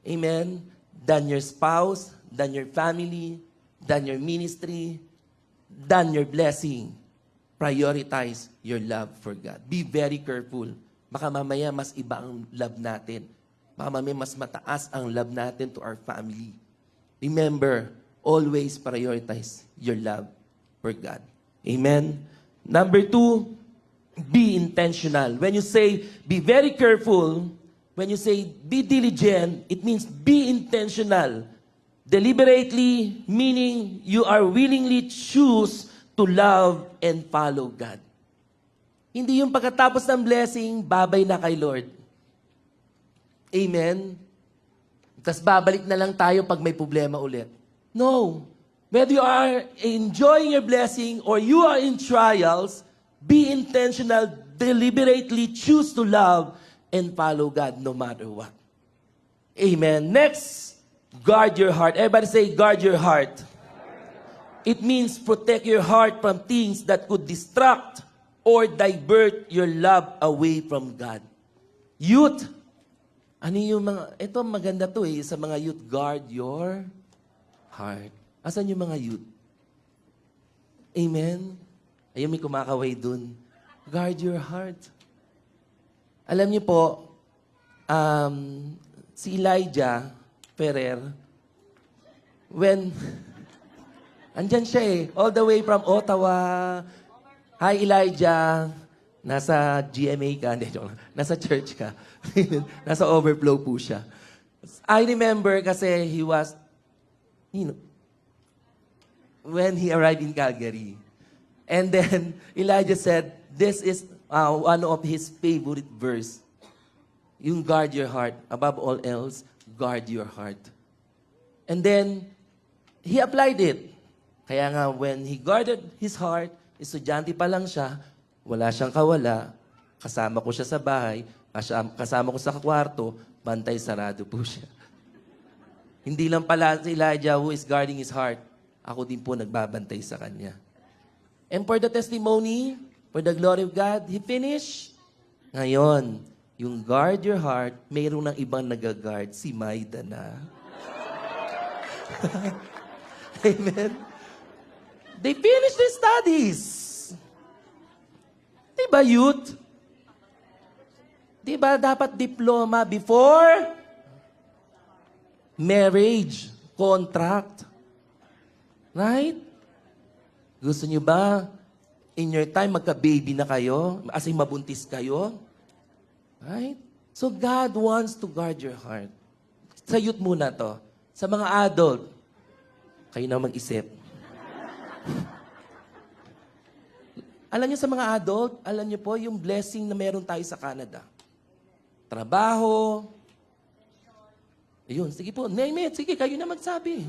amen, than your spouse, than your family, than your ministry, than your blessing. Prioritize your love for God. Be very careful. Baka mamaya mas iba ang love natin. Baka mamaya mas mataas ang love natin to our family. Remember, always prioritize your love for God. Amen? Number 2, be intentional. When you say, be very careful, when you say, be diligent, it means be intentional. Deliberately, meaning you are willingly choose to love and follow God. Hindi yung pagkatapos ng blessing, babay na kay Lord. Amen? Tapos babalik na lang tayo pag may problema ulit. No. Whether you are enjoying your blessing or you are in trials, be intentional, deliberately choose to love and follow God no matter what. Amen. Next, guard your heart. Everybody say, guard your heart. It means protect your heart from things that could distract or divert your love away from God. Youth, ano yung mga, ito maganda to sa mga youth, guard your heart. Asan yung mga youth? Amen? Ayun, may kumakaway dun. Guard your heart. Alam niyo po, si Elijah Ferrer, when, andyan siya all the way from Ottawa. Hi Elijah, nasa GMA ka, hindi, joke lang. Nasa church ka. Nasa overflow po siya. I remember kasi he was, when he arrived in Calgary. And then Elijah said, this is one of his favorite verse. Yung guard your heart. Above all else, guard your heart. And then, he applied it. Kaya nga, when he guarded his heart, estudyante pa lang siya, wala siyang kawala, kasama ko siya sa bahay, kasama ko sa kwarto, bantay sarado po siya. Hindi lang pala si Elijah who is guarding his heart, ako din po nagbabantay sa kanya. And for the testimony, for the glory of God, he finished. Ngayon, yung guard your heart, mayroon ng ibang nag-guard, si Maida na. Amen? They finished their studies. Diba, youth? Diba, dapat diploma before marriage, contract. Right? Gusto niyo ba, in your time, magka-baby na kayo? As in, mabuntis kayo? Right? So, God wants to guard your heart. Sa youth muna to. Sa mga adult, kayo na mag-isip. Alam niyo sa mga adult, alam niyo po yung blessing na meron tayo sa Canada. Trabaho. Ayun, sige po. Name it. Sige, kayo na magsabi.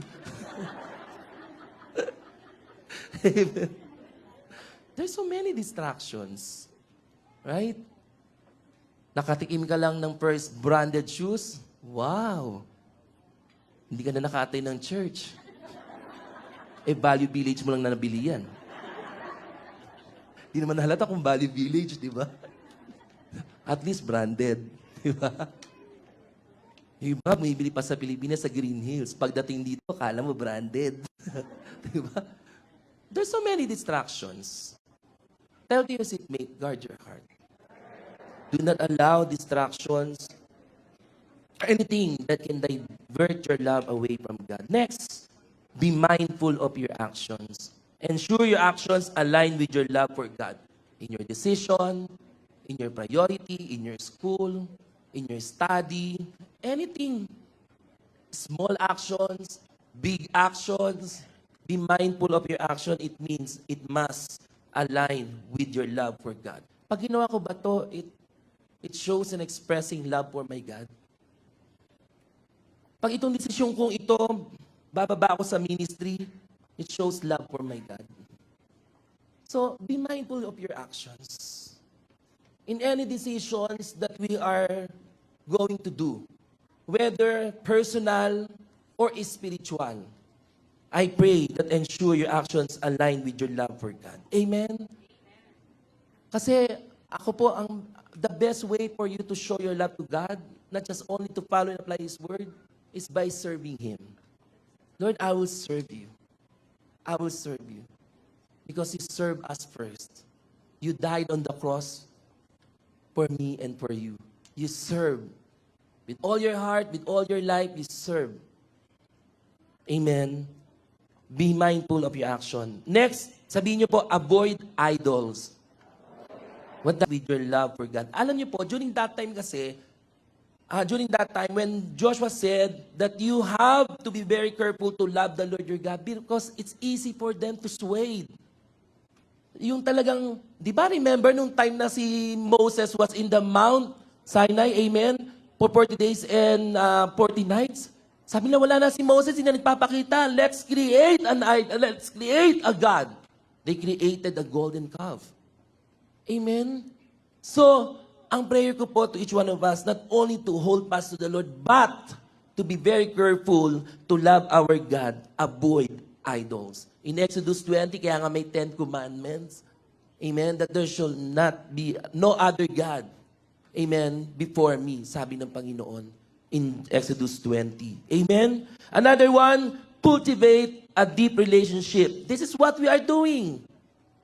There's so many distractions. Right? Nakatikim ka lang ng first branded shoes. Wow! Hindi ka na nakatay ng church. Value Village mo lang na nabili yan. Di naman nahalata kung Value Village, di ba? At least branded. Di ba? Yung iba, may bili pa sa Pilipinas sa Green Hills. Pagdating dito, kala mo branded. Di ba? There's so many distractions. Tell to your seatmate, guard your heart. Do not allow distractions or anything that can divert your love away from God. Next, be mindful of your actions. Ensure your actions align with your love for God. In your decision, in your priority, in your school, in your study, anything. Small actions, big actions, be mindful of your action. It means it must align with your love for God. Pag ginawa ko ba to, it shows an expressing love for my God. Pag itong desisyon kong ito, bababa ako sa ministry, it shows love for my God. So, be mindful of your actions. In any decisions that we are going to do, whether personal or spiritual, I pray that ensure your actions align with your love for God. Amen? Kasi ako po, the best way for you to show your love to God, not just only to follow and apply His Word, is by serving Him. Lord, I will serve you. I will serve you. Because you served us first. You died on the cross for me and for you. You serve. With all your heart, with all your life, you serve. Amen. Be mindful of your action. Next, sabihin niyo po, avoid idols. What that with your love for God? Alam niyo po, during that time when Joshua said that you have to be very careful to love the Lord your God because it's easy for them to sway. Yung talagang, di ba remember nung time na si Moses was in the Mount Sinai, amen, for 40 days and 40 nights? Sabi na wala na si Moses, hindi na nagpapakita, let's create an idol, let's create a God. They created a golden calf. Amen? So, ang prayer ko po to each one of us, not only to hold fast to the Lord, but to be very careful to love our God, avoid idols. In Exodus 20, kaya nga may 10 commandments. Amen? That there shall not be no other God. Amen? Before me, sabi ng Panginoon in Exodus 20. Amen? Another one, cultivate a deep relationship. This is what we are doing.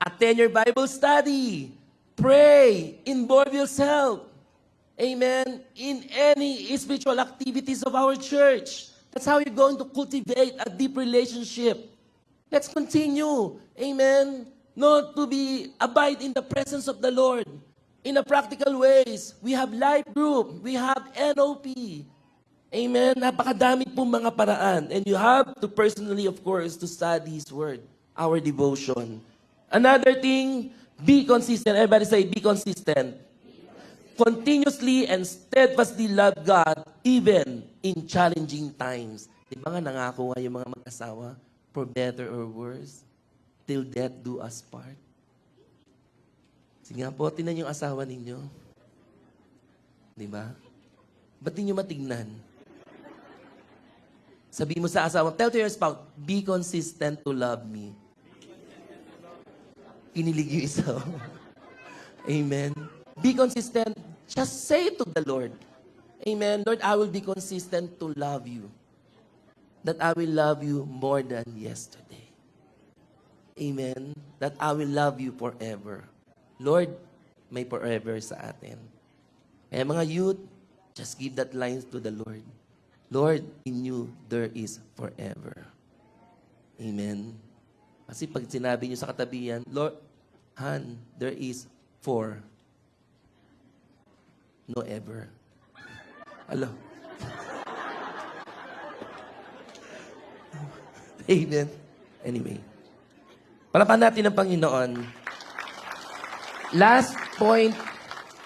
Attend your Bible study. Pray. Involve yourself. Amen? In any spiritual activities of our church. That's how you're going to cultivate a deep relationship. Let's continue. Amen? Not to be abide in the presence of the Lord. In a practical ways, we have life group, we have NOP. Amen? Napakadami pong mga paraan. And you have to personally, of course, to study His Word, our devotion. Another thing, be consistent. Everybody say, be consistent. Continuously and steadfastly love God even in challenging times. Di ba nga nangako nga yung mga mag-asawa, for better or worse, till death do us part. Sige nga po, tinan yung asawa ninyo. Di ba? Ba't ninyo matignan? Sabi mo sa asawa, tell to your spouse, be consistent to love me. Kinilig yung isa. Amen. Be consistent. Just say it to the Lord. Amen. Lord, I will be consistent to love you. That I will love you more than yesterday. Amen. That I will love you forever. Lord, may forever sa atin. Kaya mga youth, just give that line to the Lord. Lord, in you there is forever. Amen. Kasi pag sinabi niyo sa katabihan, Lord, Han, there is for no ever. Hello. Amen. Anyway. Palapan natin ang Panginoon. Last point.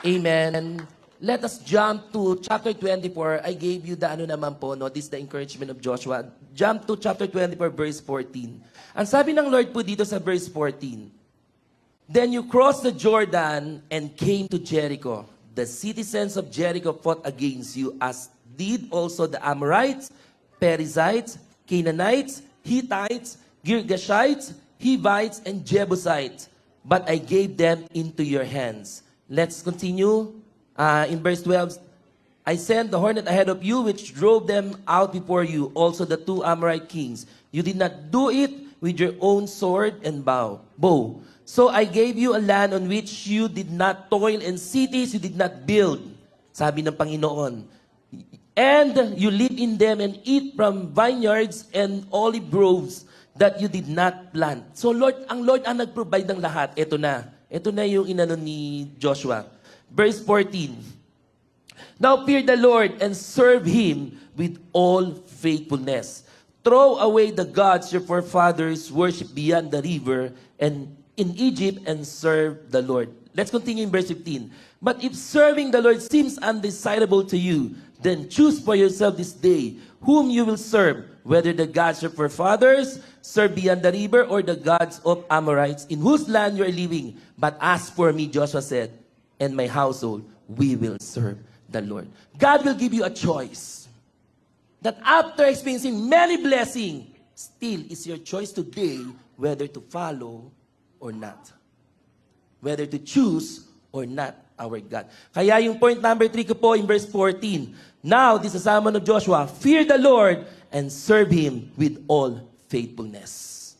Amen. Let us jump to chapter 24. I gave you the ano naman po, no? This is the encouragement of Joshua. Jump to chapter 24, verse 14. Ang sabi ng Lord po dito sa verse 14, then you crossed the Jordan and came to Jericho. The citizens of Jericho fought against you, as did also the Amorites, Perizzites, Canaanites, Hittites, Girgashites, Hivites, and Jebusites. But I gave them into your hands. Let's continue. In verse 12, I sent the hornet ahead of you, which drove them out before you, also the 2 Amorite kings. You did not do it with your own sword and bow. So I gave you a land on which you did not toil, and cities you did not build. Sabi ng Panginoon. And you live in them and eat from vineyards and olive groves that you did not plant. So ang Lord ang nag-provide ng lahat. Ito na. Ito na yung inano ni Joshua. Verse 14. Now fear the Lord and serve Him with all faithfulness. Throw away the gods your forefathers worship beyond the river and in Egypt and serve the Lord. Let's continue in verse 15. But if serving the Lord seems undesirable to you, then choose for yourself this day whom you will serve, whether the gods of your fathers serve beyond the river or the gods of Amorites in whose land you are living. But as for me, Joshua said, and my household, we will serve the Lord. God will give you a choice. That after experiencing many blessings, still is your choice today whether to follow or not. Whether to choose or not our God. Kaya yung point number 3 ko po in verse 14. Now, this is the sermon of Joshua, fear the Lord and serve Him with all faithfulness.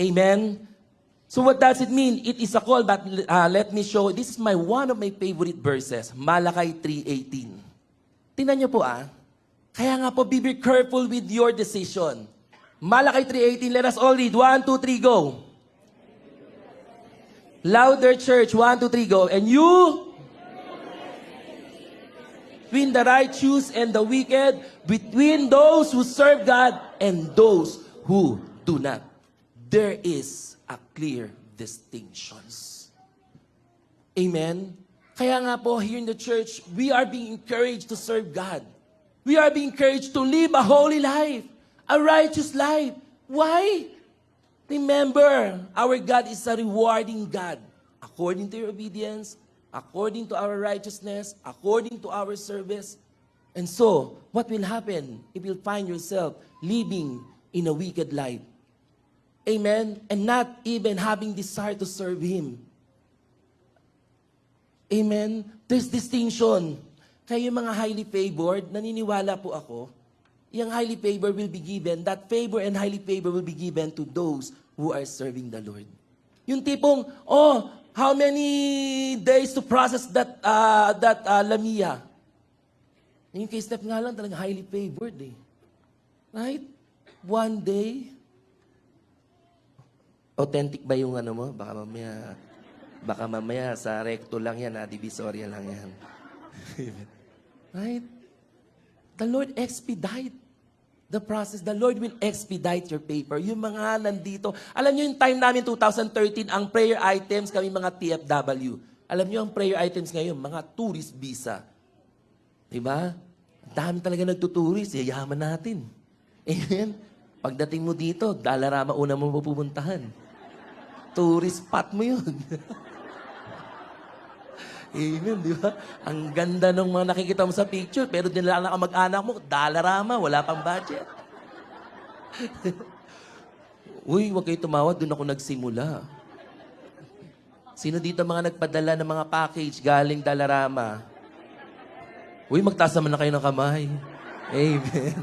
Amen? So what does it mean? It is a call, but let me show. This is one of my favorite verses, Malakay 3:18. Tingnan niyo po Kaya nga po, be careful with your decision. Malakay 3:18, let us all read. 1, 2, 3, go. Louder, church. 1, 2, 3, go. And you, between the righteous and the wicked, between those who serve God and those who do not. There is a clear distinctions. Amen? Kaya nga po, here in the church, we are being encouraged to serve God. We are being encouraged to live a holy life, a righteous life. Why? Remember, our God is a rewarding God. According to your obedience, according to our righteousness, according to our service. And so, what will happen if you find yourself living in a wicked life? Amen? And not even having desire to serve Him. Amen? There's distinction. Kayo mga highly favored, naniniwala po ako, yung highly favored will be given, that favor and highly favor will be given to those who are serving the Lord. Yung tipong, how many days to process that lamia? Yung kay Steph nga lang, talagang highly favored Right? 1 day. Authentic ba yung mo? Baka mamaya sa recto lang yan, divisoria lang yan. Right? The Lord expedite the process. The Lord will expedite your paper. Yung mga nandito, alam nyo yung time namin 2013, ang prayer items kami mga TFW. Alam nyo ang prayer items ngayon, mga tourist visa. Diba? Dami talaga nagtuturist, yayaman natin. Amen? Pagdating mo dito, Dalarama una mo pupuntahan. Tourist spot mo yun. Amen, di ba? Ang ganda ng mga nakikita mo sa picture, pero dinala ka mag-anak mo, Dalarama, wala pang budget. Uy, huwag kayo tumawa, doon ako nagsimula. Sino dito mga nagpadala ng mga package galing Dalarama? Uy, magtaas naman na kayo ng kamay. Amen.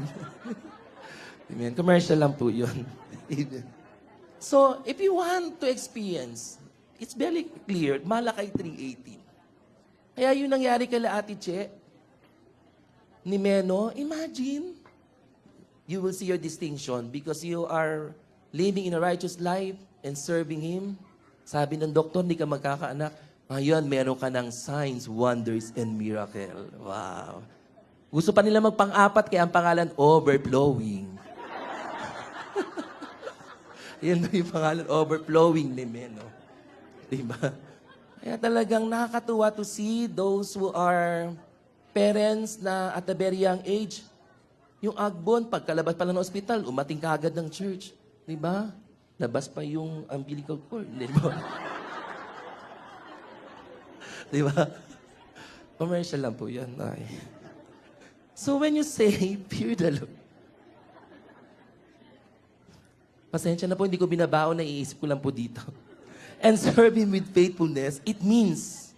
Amen. Commercial lang po yun. Amen. So, if you want to experience, it's very clear, Malakay 3:18. Kaya yung nangyari kay Ate Che, ni Meno, imagine, you will see your distinction because you are living in a righteous life and serving Him. Sabi ng doktor, hindi ka magkakaanak. Ngayon, meron ka ng signs, wonders, and miracle. Wow. Gusto pa nila magpang-apat kaya ang pangalan, overflowing. Yan yung pangalan, overflowing ni Meno. Diba? Kaya talagang nakakatuwa to see those who are parents na at a very young age, yung Agbon, pagkalabas pala ng ospital, umating ka agad ng church. Diba? Labas pa yung umbilical cord. Diba? Diba? Commercial lang po yan. Ay. So when you say, fear the Lord, pasensya na po, hindi ko binabaon, naiisip ko lang po dito. And serve Him with faithfulness, it means,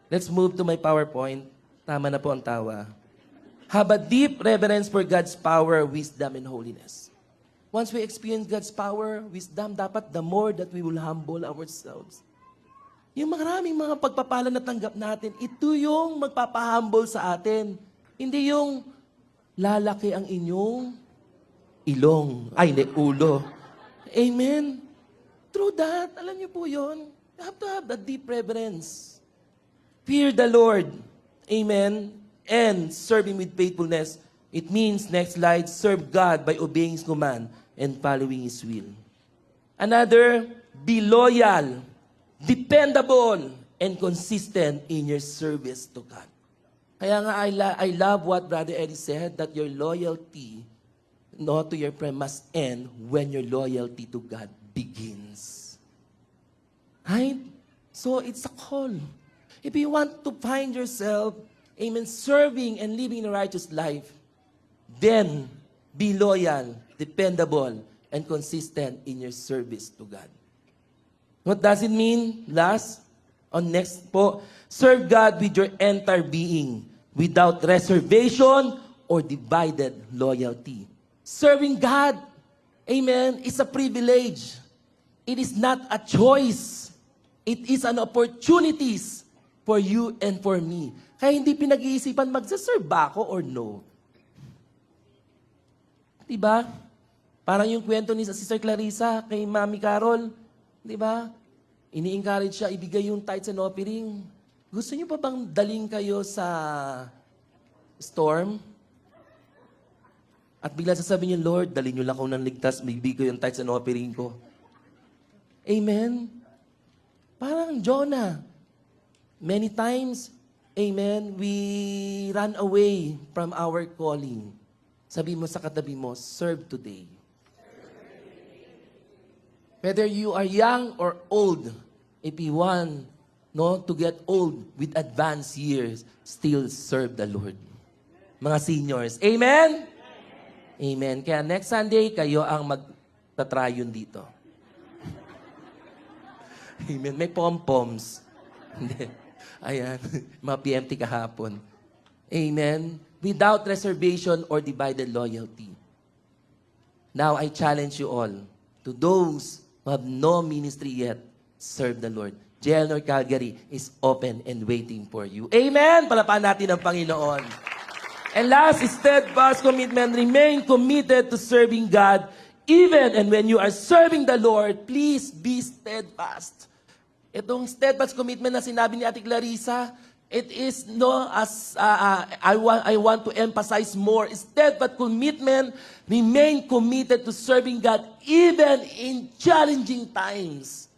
let's move to my PowerPoint. Tama na po ang tawa. Have a deep reverence for God's power, wisdom, and holiness. Once we experience God's power, wisdom, dapat the more that we will humble ourselves. Yung maraming mga pagpapala na tanggap natin, ito yung magpapahumble sa atin. Hindi yung lalaki ang inyong ilong. Ay, hindi, ulo. Amen? Through that, alam niyo po yun, you have to have that deep reverence. Fear the Lord Amen. And serve Him with faithfulness. It means, next slide, serve God by obeying His command and following His will. Another, be loyal, dependable, and consistent in your service to God. Kaya nga, I love what Brother Eddie said, that your loyalty to your friend must end when your loyalty to God begins. Right? So, it's a call. If you want to find yourself, amen, serving and living a righteous life, then be loyal, dependable, and consistent in your service to God. What does it mean? Last, on next po, serve God with your entire being, without reservation or divided loyalty. Serving God, amen, is a privilege. It is not a choice. It is an opportunity for you and for me. Kaya hindi pinag-iisipan, magsaserve ba ako or no? Diba? Parang yung kwento ni Sister Clarissa kay Mami Carol. Diba? Ini-encourage siya, ibigay yung tithes and offering. Gusto niyo pa bang daling kayo sa storm? At bigla sasabihin niyo, Lord, dalhin niyo lang ako ng ligtas, may bigay yung tithes and offering ko. Amen? Parang Jonah. Many times, amen, we run away from our calling. Sabi mo sa katabi mo, serve today. Whether you are young or old, if you want to get old with advanced years, still serve the Lord. Mga seniors. Amen? Amen. Kaya next Sunday, kayo ang magtatrayon dito. Amen. May pom-poms. Hindi. Ayan. Mga PMT kahapon. Amen. Without reservation or divided loyalty. Now, I challenge you all, to those who have no ministry yet, serve the Lord. Jelnor Calgary is open and waiting for you. Amen! Palapakan natin ang Panginoon. And last, steadfast commitment. Remain committed to serving God. Even and when you are serving the Lord, please be steadfast. Itong steadfast commitment na sinabi ni Ate Clarissa, it is I want to emphasize more. Steadfast commitment, remain committed to serving God even in challenging times.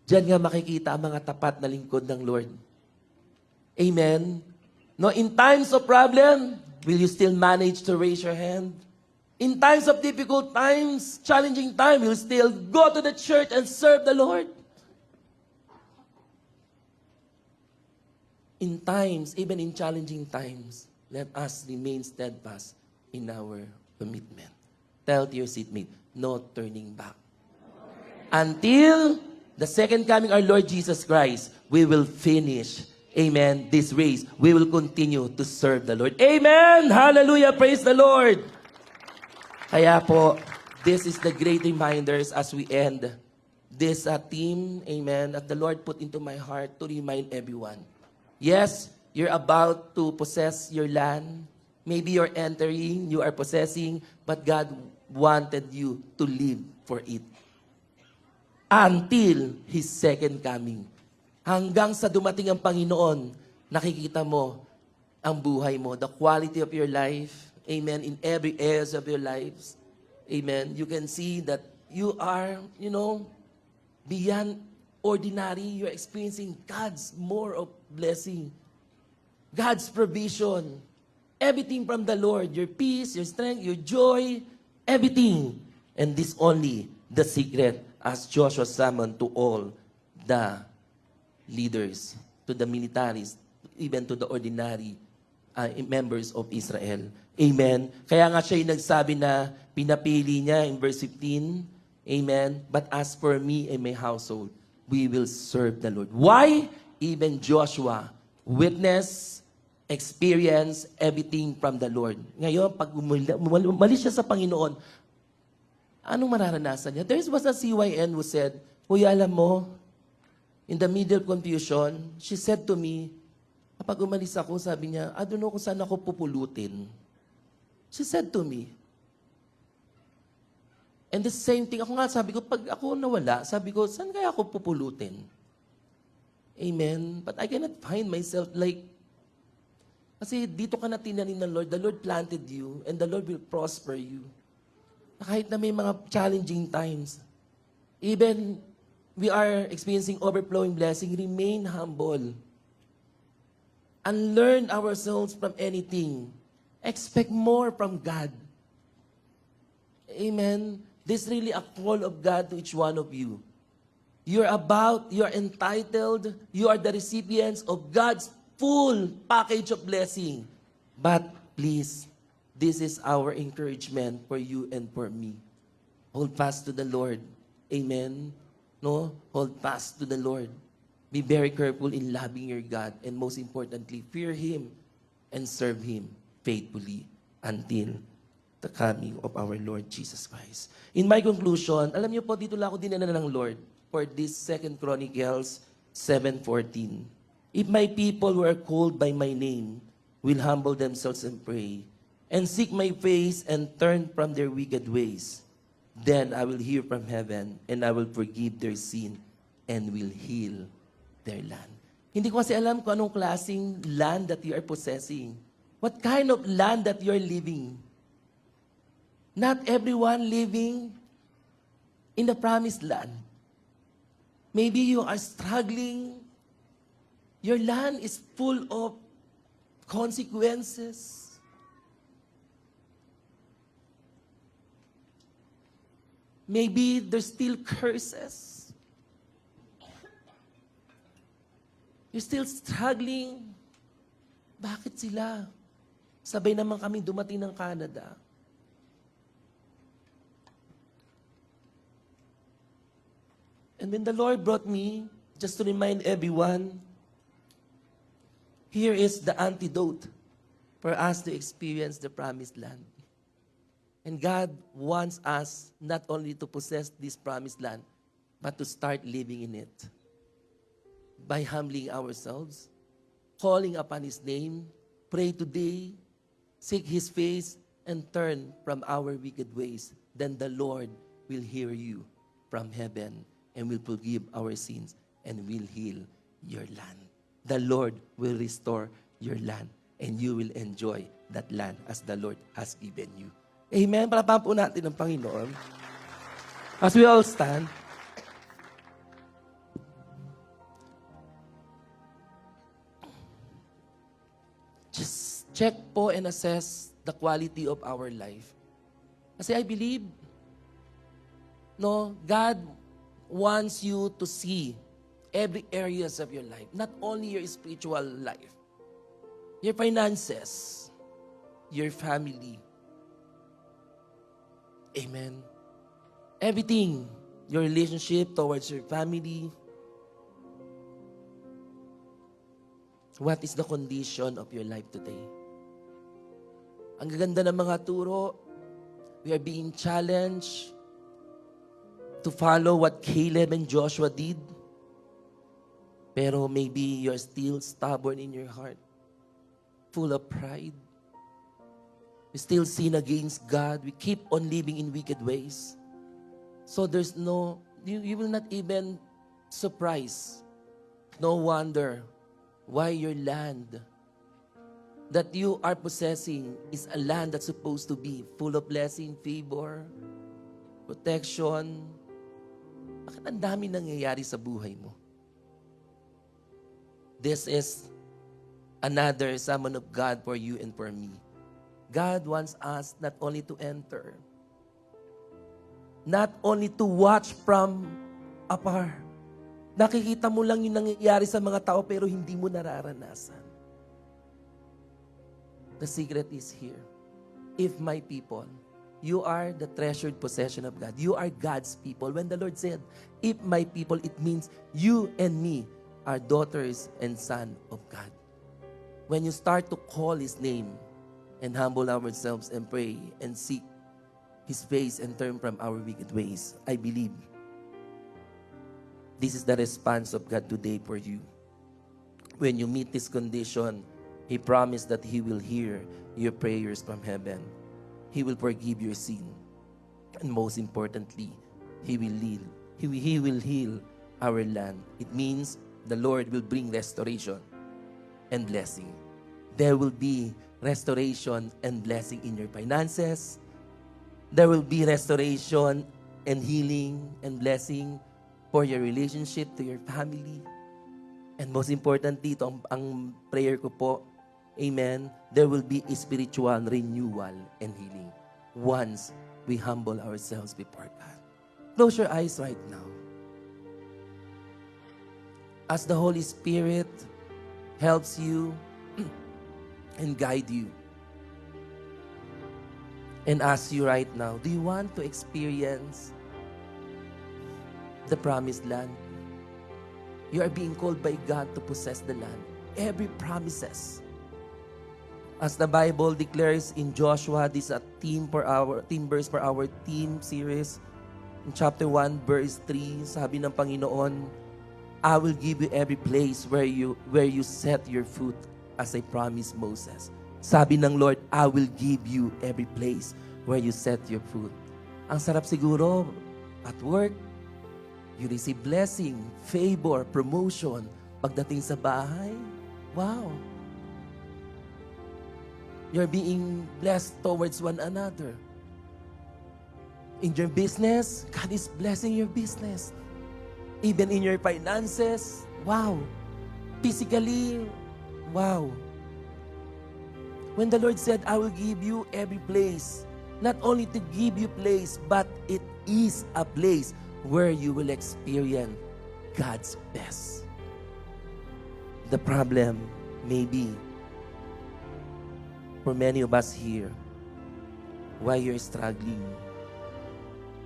Diyan nga makikita ang mga tapat na lingkod ng Lord. Amen? No, in times of problem, will you still manage to raise your hand? In times of difficult times, challenging time, will you still go to the church and serve the Lord? In times, even in challenging times, let us remain steadfast in our commitment. Tell to your seatmate, no turning back. Until the second coming of our Lord Jesus Christ, we will finish, amen, this race. We will continue to serve the Lord. Amen! Hallelujah! Praise the Lord! Kaya po, this is the great reminders as we end this theme, amen, that the Lord put into my heart to remind everyone. Yes, you're about to possess your land. Maybe you're entering, you are possessing, but God wanted you to live for it. Until His second coming. Hanggang sa dumating ang Panginoon, nakikita mo ang buhay mo, the quality of your life, amen, in every areas of your lives. Amen. You can see that you are, beyond ordinary. You're experiencing God's more of blessing. God's provision. Everything from the Lord. Your peace, your strength, your joy, everything. And this only the secret as Joshua summoned to all the leaders, to the militaries, even to the ordinary members of Israel. Amen. Kaya nga siya yung nagsabi na pinapili niya in verse 15. Amen. But as for me and my household, we will serve the Lord. Why? Even Joshua witness, experience everything from the Lord. Ngayon, pag umalis siya sa Panginoon, anong mararanasan niya? There was a CYN who said, Kuya, alam mo, in the middle of confusion, she said to me, kapag umalis ako, sabi niya, I don't know kung saan ako pupulutin. She said to me, and the same thing, ako nga, sabi ko, pag ako nawala, sabi ko, saan kaya ako pupulutin? Amen? But I cannot find myself like, Kasi dito ka na tinanim ng Lord, the Lord planted you, and the Lord will prosper you. Kahit na may mga challenging times, even we are experiencing overflowing blessing, remain humble. Unlearn ourselves from anything. Expect more from God. Amen. This is really a call of God to each one of you. You're entitled, you are the recipients of God's full package of blessing. But please, this is our encouragement for you and for me. Hold fast to the Lord. Amen. No? Hold fast to the Lord. Be very careful in loving your God, and most importantly, fear Him and serve Him faithfully until the coming of our Lord Jesus Christ. In my conclusion, alam niyo po, dito lang ako dinala ng Lord for this 2 Chronicles 7:14. If my people who are called by my name will humble themselves and pray, and seek my face and turn from their wicked ways, then I will hear from heaven, and I will forgive their sin, and will heal their land. Hindi ko kasi alam kung anong klaseng land that you are possessing. What kind of land that you are living. Not everyone living in the promised land. Maybe you are struggling. Your land is full of consequences. Maybe there's still curses. You're still struggling. Bakit sila? Sabay naman kami dumating ng Canada. And when the Lord brought me, just to remind everyone, here is the antidote for us to experience the promised land. And God wants us not only to possess this promised land, but to start living in it. By humbling ourselves, calling upon His name, pray today, seek His face, and turn from our wicked ways. Then the Lord will hear you from heaven and will forgive our sins and will heal your land. The Lord will restore your land, and you will enjoy that land as the Lord has given you. Amen. Palapahan po natin ang Panginoon. As we all stand, just check po and assess the quality of our life. Kasi I believe, no, God wants you to see every areas of your life, not only your spiritual life, your finances, your family. Amen. Everything, your relationship towards your family. What is the condition of your life today? Ang gaganda ng mga turo, we are being challenged to follow what Caleb and Joshua did. Pero maybe you're still stubborn in your heart, full of pride. We still sin against God. We keep on living in wicked ways. So there's you will not even surprise. No wonder why your land that you are possessing is a land that's supposed to be full of blessing, favor, protection. Bakit ang dami nangyayari sa buhay mo? This is another summon of God for you and for me. God wants us not only to enter, not only to watch from afar. Nakikita mo lang yung nangyayari sa mga tao pero hindi mo nararanasan. The secret is here. If my people, you are the treasured possession of God. You are God's people. When the Lord said, if my people, it means you and me are daughters and sons of God. When you start to call His name and humble ourselves and pray and seek His face and turn from our wicked ways, I believe this is the response of God today for you. When you meet this condition, He promised that He will hear your prayers from heaven. He will forgive your sin. And most importantly, He will heal. He will heal our land. It means the Lord will bring restoration and blessing there will be restoration and blessing in your finances. There will be restoration and healing and blessing for your relationship to your family. And most importantly, ito ang prayer ko po, amen, there will be a spiritual renewal and healing once we humble ourselves before God. Close your eyes right now. As the Holy Spirit helps you and guide you, and ask you right now, do you want to experience the promised land? You are being called by God to possess the land. Every promises. As the Bible declares in Joshua, this is a theme verse for our theme series. In chapter 1, verse 3, sabi ng Panginoon, I will give you every place where you set your foot, as I promised Moses. Sabi ng Lord, I will give you every place where you set your foot. Ang sarap siguro, at work, you receive blessing, favor, promotion. Pagdating sa bahay, wow. You're being blessed towards one another. In your business, God is blessing your business. Even in your finances, wow. Physically, wow. When the Lord said, I will give you every place, not only to give you place, but it is a place where you will experience God's best. The problem may be, for many of us here, why you're struggling.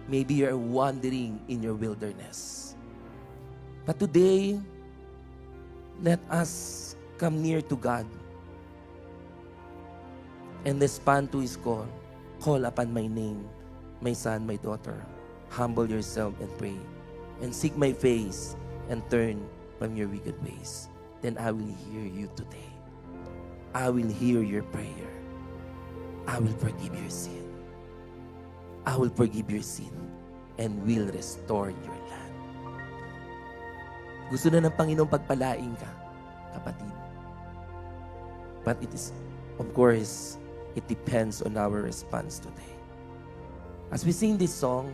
Maybe you're wandering in your wilderness. But today, let us come near to God and respond to His call. Call upon my name, my son, my daughter. Humble yourself and pray. And seek my face and turn from your wicked ways. Then I will hear you today. I will hear your prayer. I will forgive your sin. I will forgive your sin and will restore your land. Gusto na ng Panginoong pagpalain ka, kapatid. But it is, of course, it depends on our response today. As we sing this song,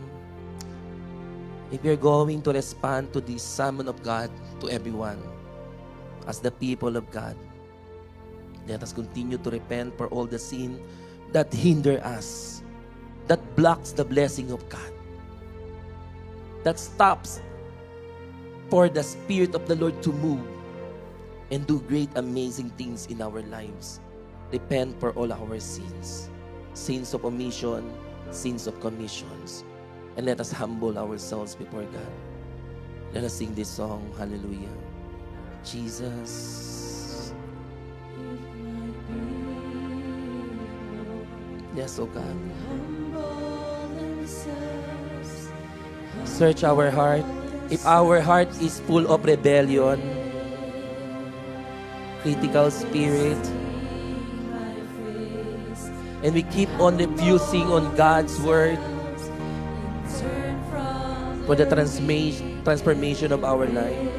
if you're going to respond to this sermon of God to everyone, as the people of God, let us continue to repent for all the sin that hinder us, that blocks the blessing of God, that stops for the Spirit of the Lord to move and do great, amazing things in our lives. Repent for all our sins, sins of omission, sins of commissions, and let us humble ourselves before God. Let us sing this song, hallelujah. Jesus. Yes, oh God. Search our heart. If our heart is full of rebellion, critical spirit, and we keep on refusing on God's word for the transformation of our life,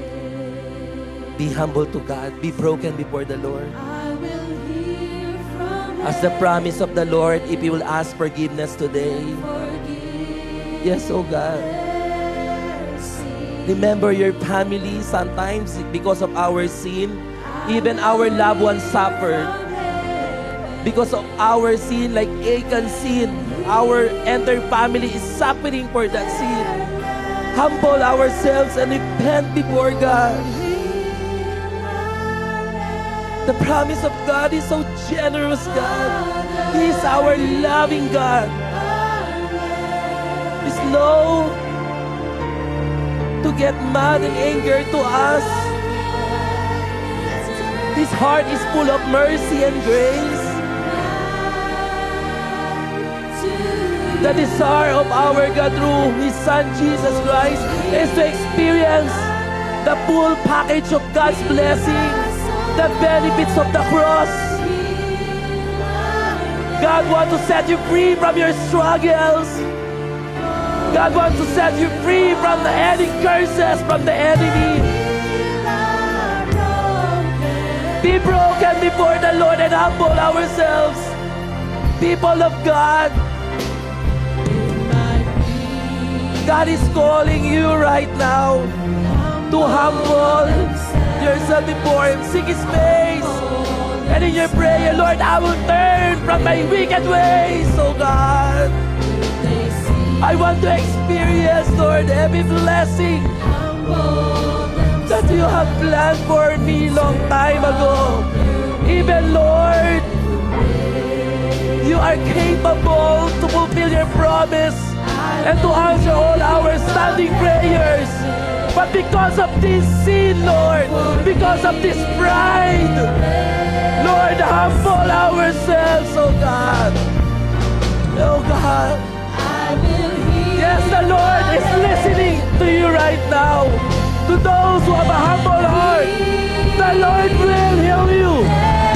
be humble to God. Be broken before the Lord. As the promise of the Lord, if you will ask forgiveness today. Yes, oh God. Remember your family. Sometimes because of our sin, even our loved ones suffered. Because of our sin, like Achan sin, our entire family is suffering for that sin. Humble ourselves and repent before God. The promise of God is so generous, God. He is our loving God. He's slow to get mad and anger to us. His heart is full of mercy and grace. The desire of our God through His Son Jesus Christ is to experience the full package of God's blessing, the benefits of the cross. God wants to set you free from your struggles. God wants to set you free from the any curses from the enemy. be broken before the Lord and humble ourselves. People of God, God is calling you right now to humble yourself before Him. Seek His face. And in your prayer, Lord, I will turn from my wicked ways, oh God. I want to experience, Lord, every blessing that you have planned for me long time ago. Even, Lord, you are capable to fulfill your promise and to answer all our standing prayers. But because of this sin, Lord, because of this pride, Lord, humble ourselves, oh God. Oh God. Yes, the Lord is listening to you right now. To those who have a humble heart, the Lord will heal you.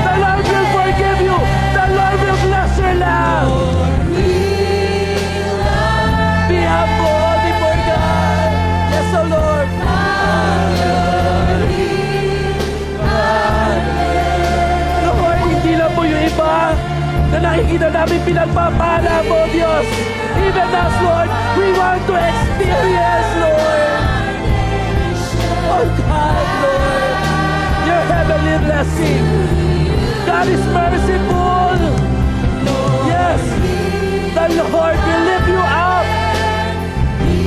The Lord will forgive you. The Lord will bless your life. Be humble before God. Yes, oh Lord. Lord, hindi lang po yung iba na nakikita namin pinagpapala mo, Diyos. Even us, Lord, we want to experience, Lord. Oh God, Lord, your heavenly blessing. God is merciful. Yes, the Lord will lift you up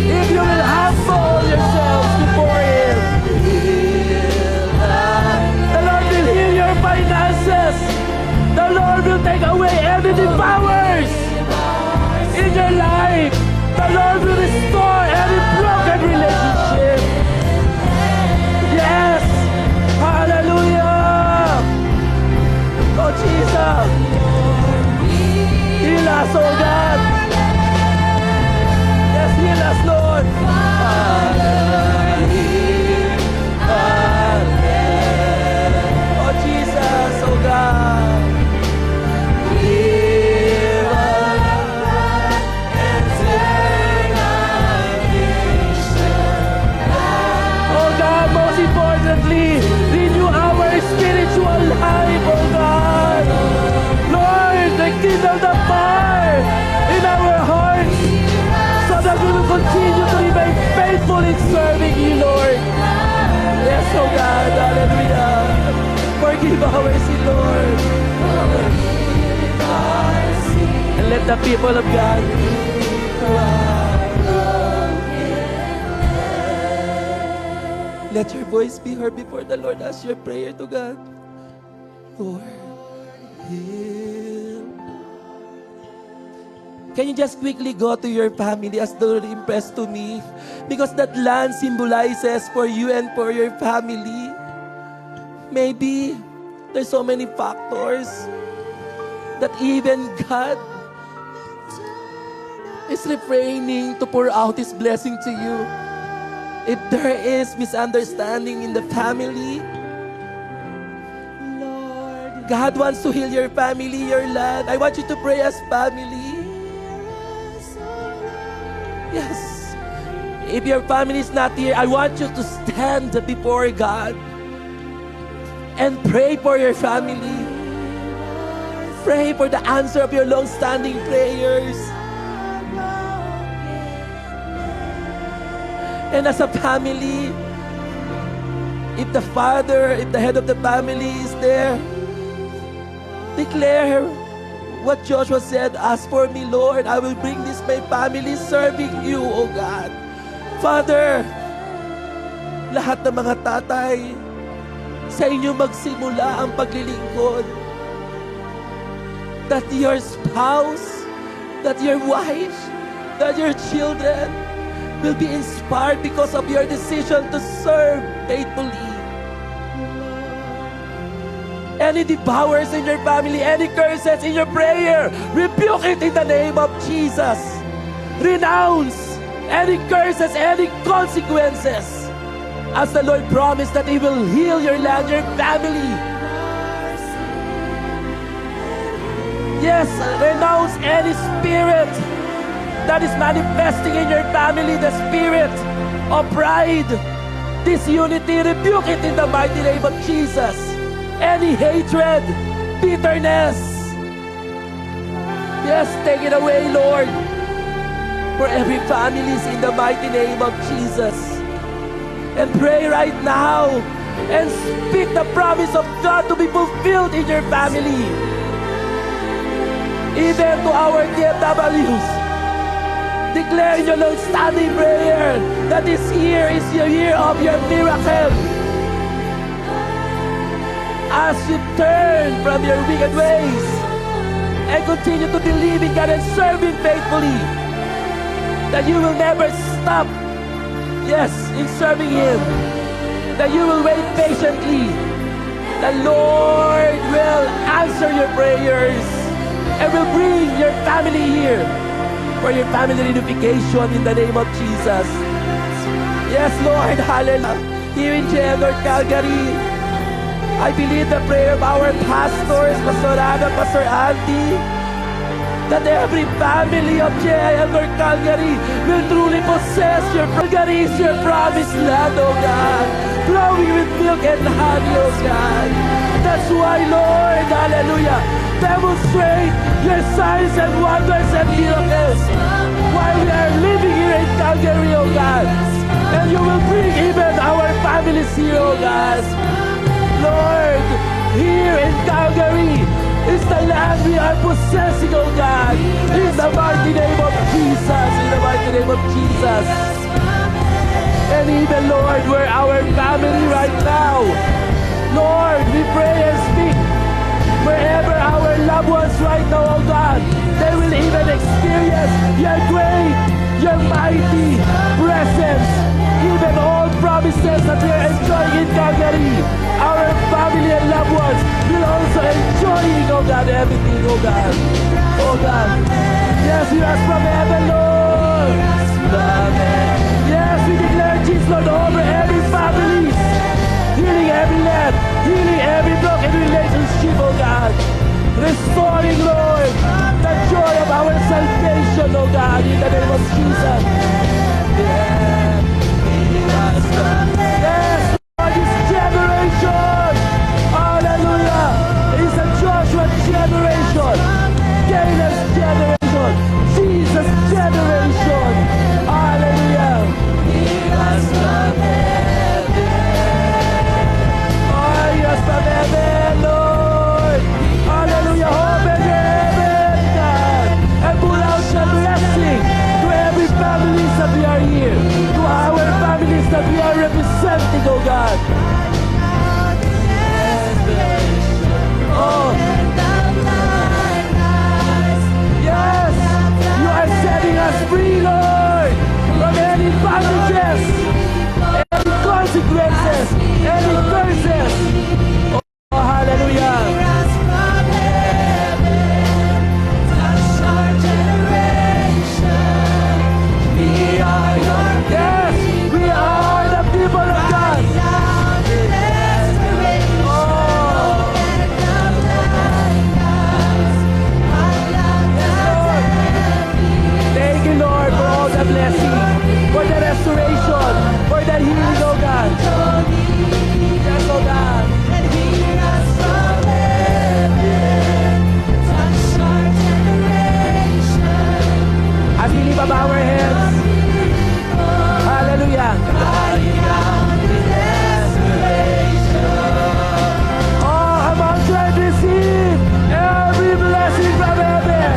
if you will humble yourselves before Him. The Lord will heal your finances. The Lord will take away any devours in your life. The Lord will restore any broken relationship. Yes! Hallelujah! Oh Jesus! Heal us, oh God! Yes, heal us, Lord! Oh Jesus, oh God! Renew our spiritual life, oh God. Lord, rekindle the fire in our hearts so that we will continue to remain faithful in serving you, Lord. Yes, oh God, hallelujah. Forgive our sin, Lord. And let the people of God let your voice be heard before the Lord as your prayer to God. Lord, heal. Can you just quickly go to your family as the Lord impressed to me? Because that land symbolizes for you and for your family. Maybe there's so many factors that even God is refraining to pour out His blessing to you. If there is misunderstanding in the family, God wants to heal your family, your land. I want you to pray as family. Yes. If your family is not here, I want you to stand before God and pray for your family. Pray for the answer of your long-standing prayers. And as a family, if the father, if the head of the family is there, declare what Joshua said, "As for me, Lord, I will bring this my family serving you, O God." Father, lahat ng mga tatay, sa inyo magsimula ang paglilingkod. That your spouse, that your wife, that your children will be inspired because of your decision to serve faithfully. Any devours in your family, any curses in your prayer, rebuke it in the name of Jesus. Renounce any curses, any consequences. As the Lord promised that He will heal your land, your family. Yes, renounce any spirit that is manifesting in your family, the spirit of pride, disunity, rebuke it in the mighty name of Jesus. any hatred, bitterness. Yes, take it away, Lord, for every families in the mighty name of Jesus. And pray right now and speak the promise of God to be fulfilled in your family. Even to our DFWs, declare in your long-standing prayer that this year is your year of your miracle. As you turn from your wicked ways and continue to believe in God and serve Him faithfully, that you will never stop, yes, in serving Him, that you will wait patiently. The Lord will answer your prayers and will bring your family here for your family reunification in the name of Jesus. Yes, Lord, hallelujah. Here in JL North Calgary, I believe the prayer of our pastors, Pastor Ana, Pastor Andy, that every family of JL North Calgary will truly possess your Calgary is your promised land, oh God, flowing with milk and honey, oh God. That's why, Lord, hallelujah, demonstrate your signs and wonders and miracles while we are living here in Calgary, oh God. And you will bring even our families here, oh God. Lord, here in Calgary is the land we are possessing, oh God. In the mighty name of Jesus, in the mighty name of Jesus. And even, Lord, we're our family right now. Lord, we pray and speak wherever our loved ones right now, oh God, they will even experience your great, your mighty presence. Even all promises that we are enjoying in Calgary, our family and loved ones will also enjoying, oh God, everything, oh God. Oh God. Yes, we ask from heaven, Lord. Yes, we declare Jesus, Lord, over every family, healing every land, healing every broken relationship, oh God. Restoring, Lord, the joy of our salvation, oh God, in the name of Jesus. Yes. Yes, Lord, this generation, hallelujah, is a Joshua generation, Caleb's generation, Jesus' generation, hallelujah. Oh, yes, from heaven, Lord, hallelujah, open heaven, God, and pull out your blessing to every family that we are here, to our families that we are representing, oh God. Oh, yes, you are setting us free, Lord, from any bondages, any consequences, any curses. Oh, hallelujah. Yes, we are the people of God. Thank you, Lord, for all the blessing, for the restoration, for the healing, oh God. Yes, oh God. As we lift up our hands, hallelujah. Oh, come on, church, receive every blessing from heaven.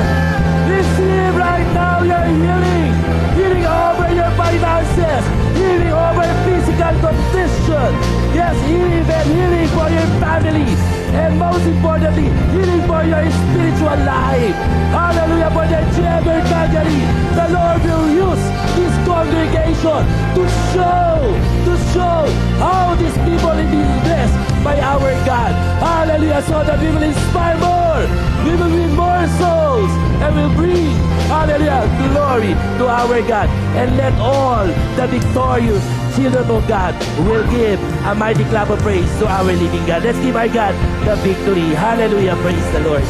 Receive right now your healing. Healing over your finances. Healing over physical condition. Yes, even healing for your family. And most importantly, healing for your spiritual life. Hallelujah, for the Jever Calgary. The Lord will use this congregation to show how these people will be blessed by our God. Hallelujah, so that we will inspire more. We will win more souls and will bring, hallelujah, glory to our God. And let all the victorious children of God will give a mighty clap of praise to our living God. Let's give our God the victory. Hallelujah, praise the Lord.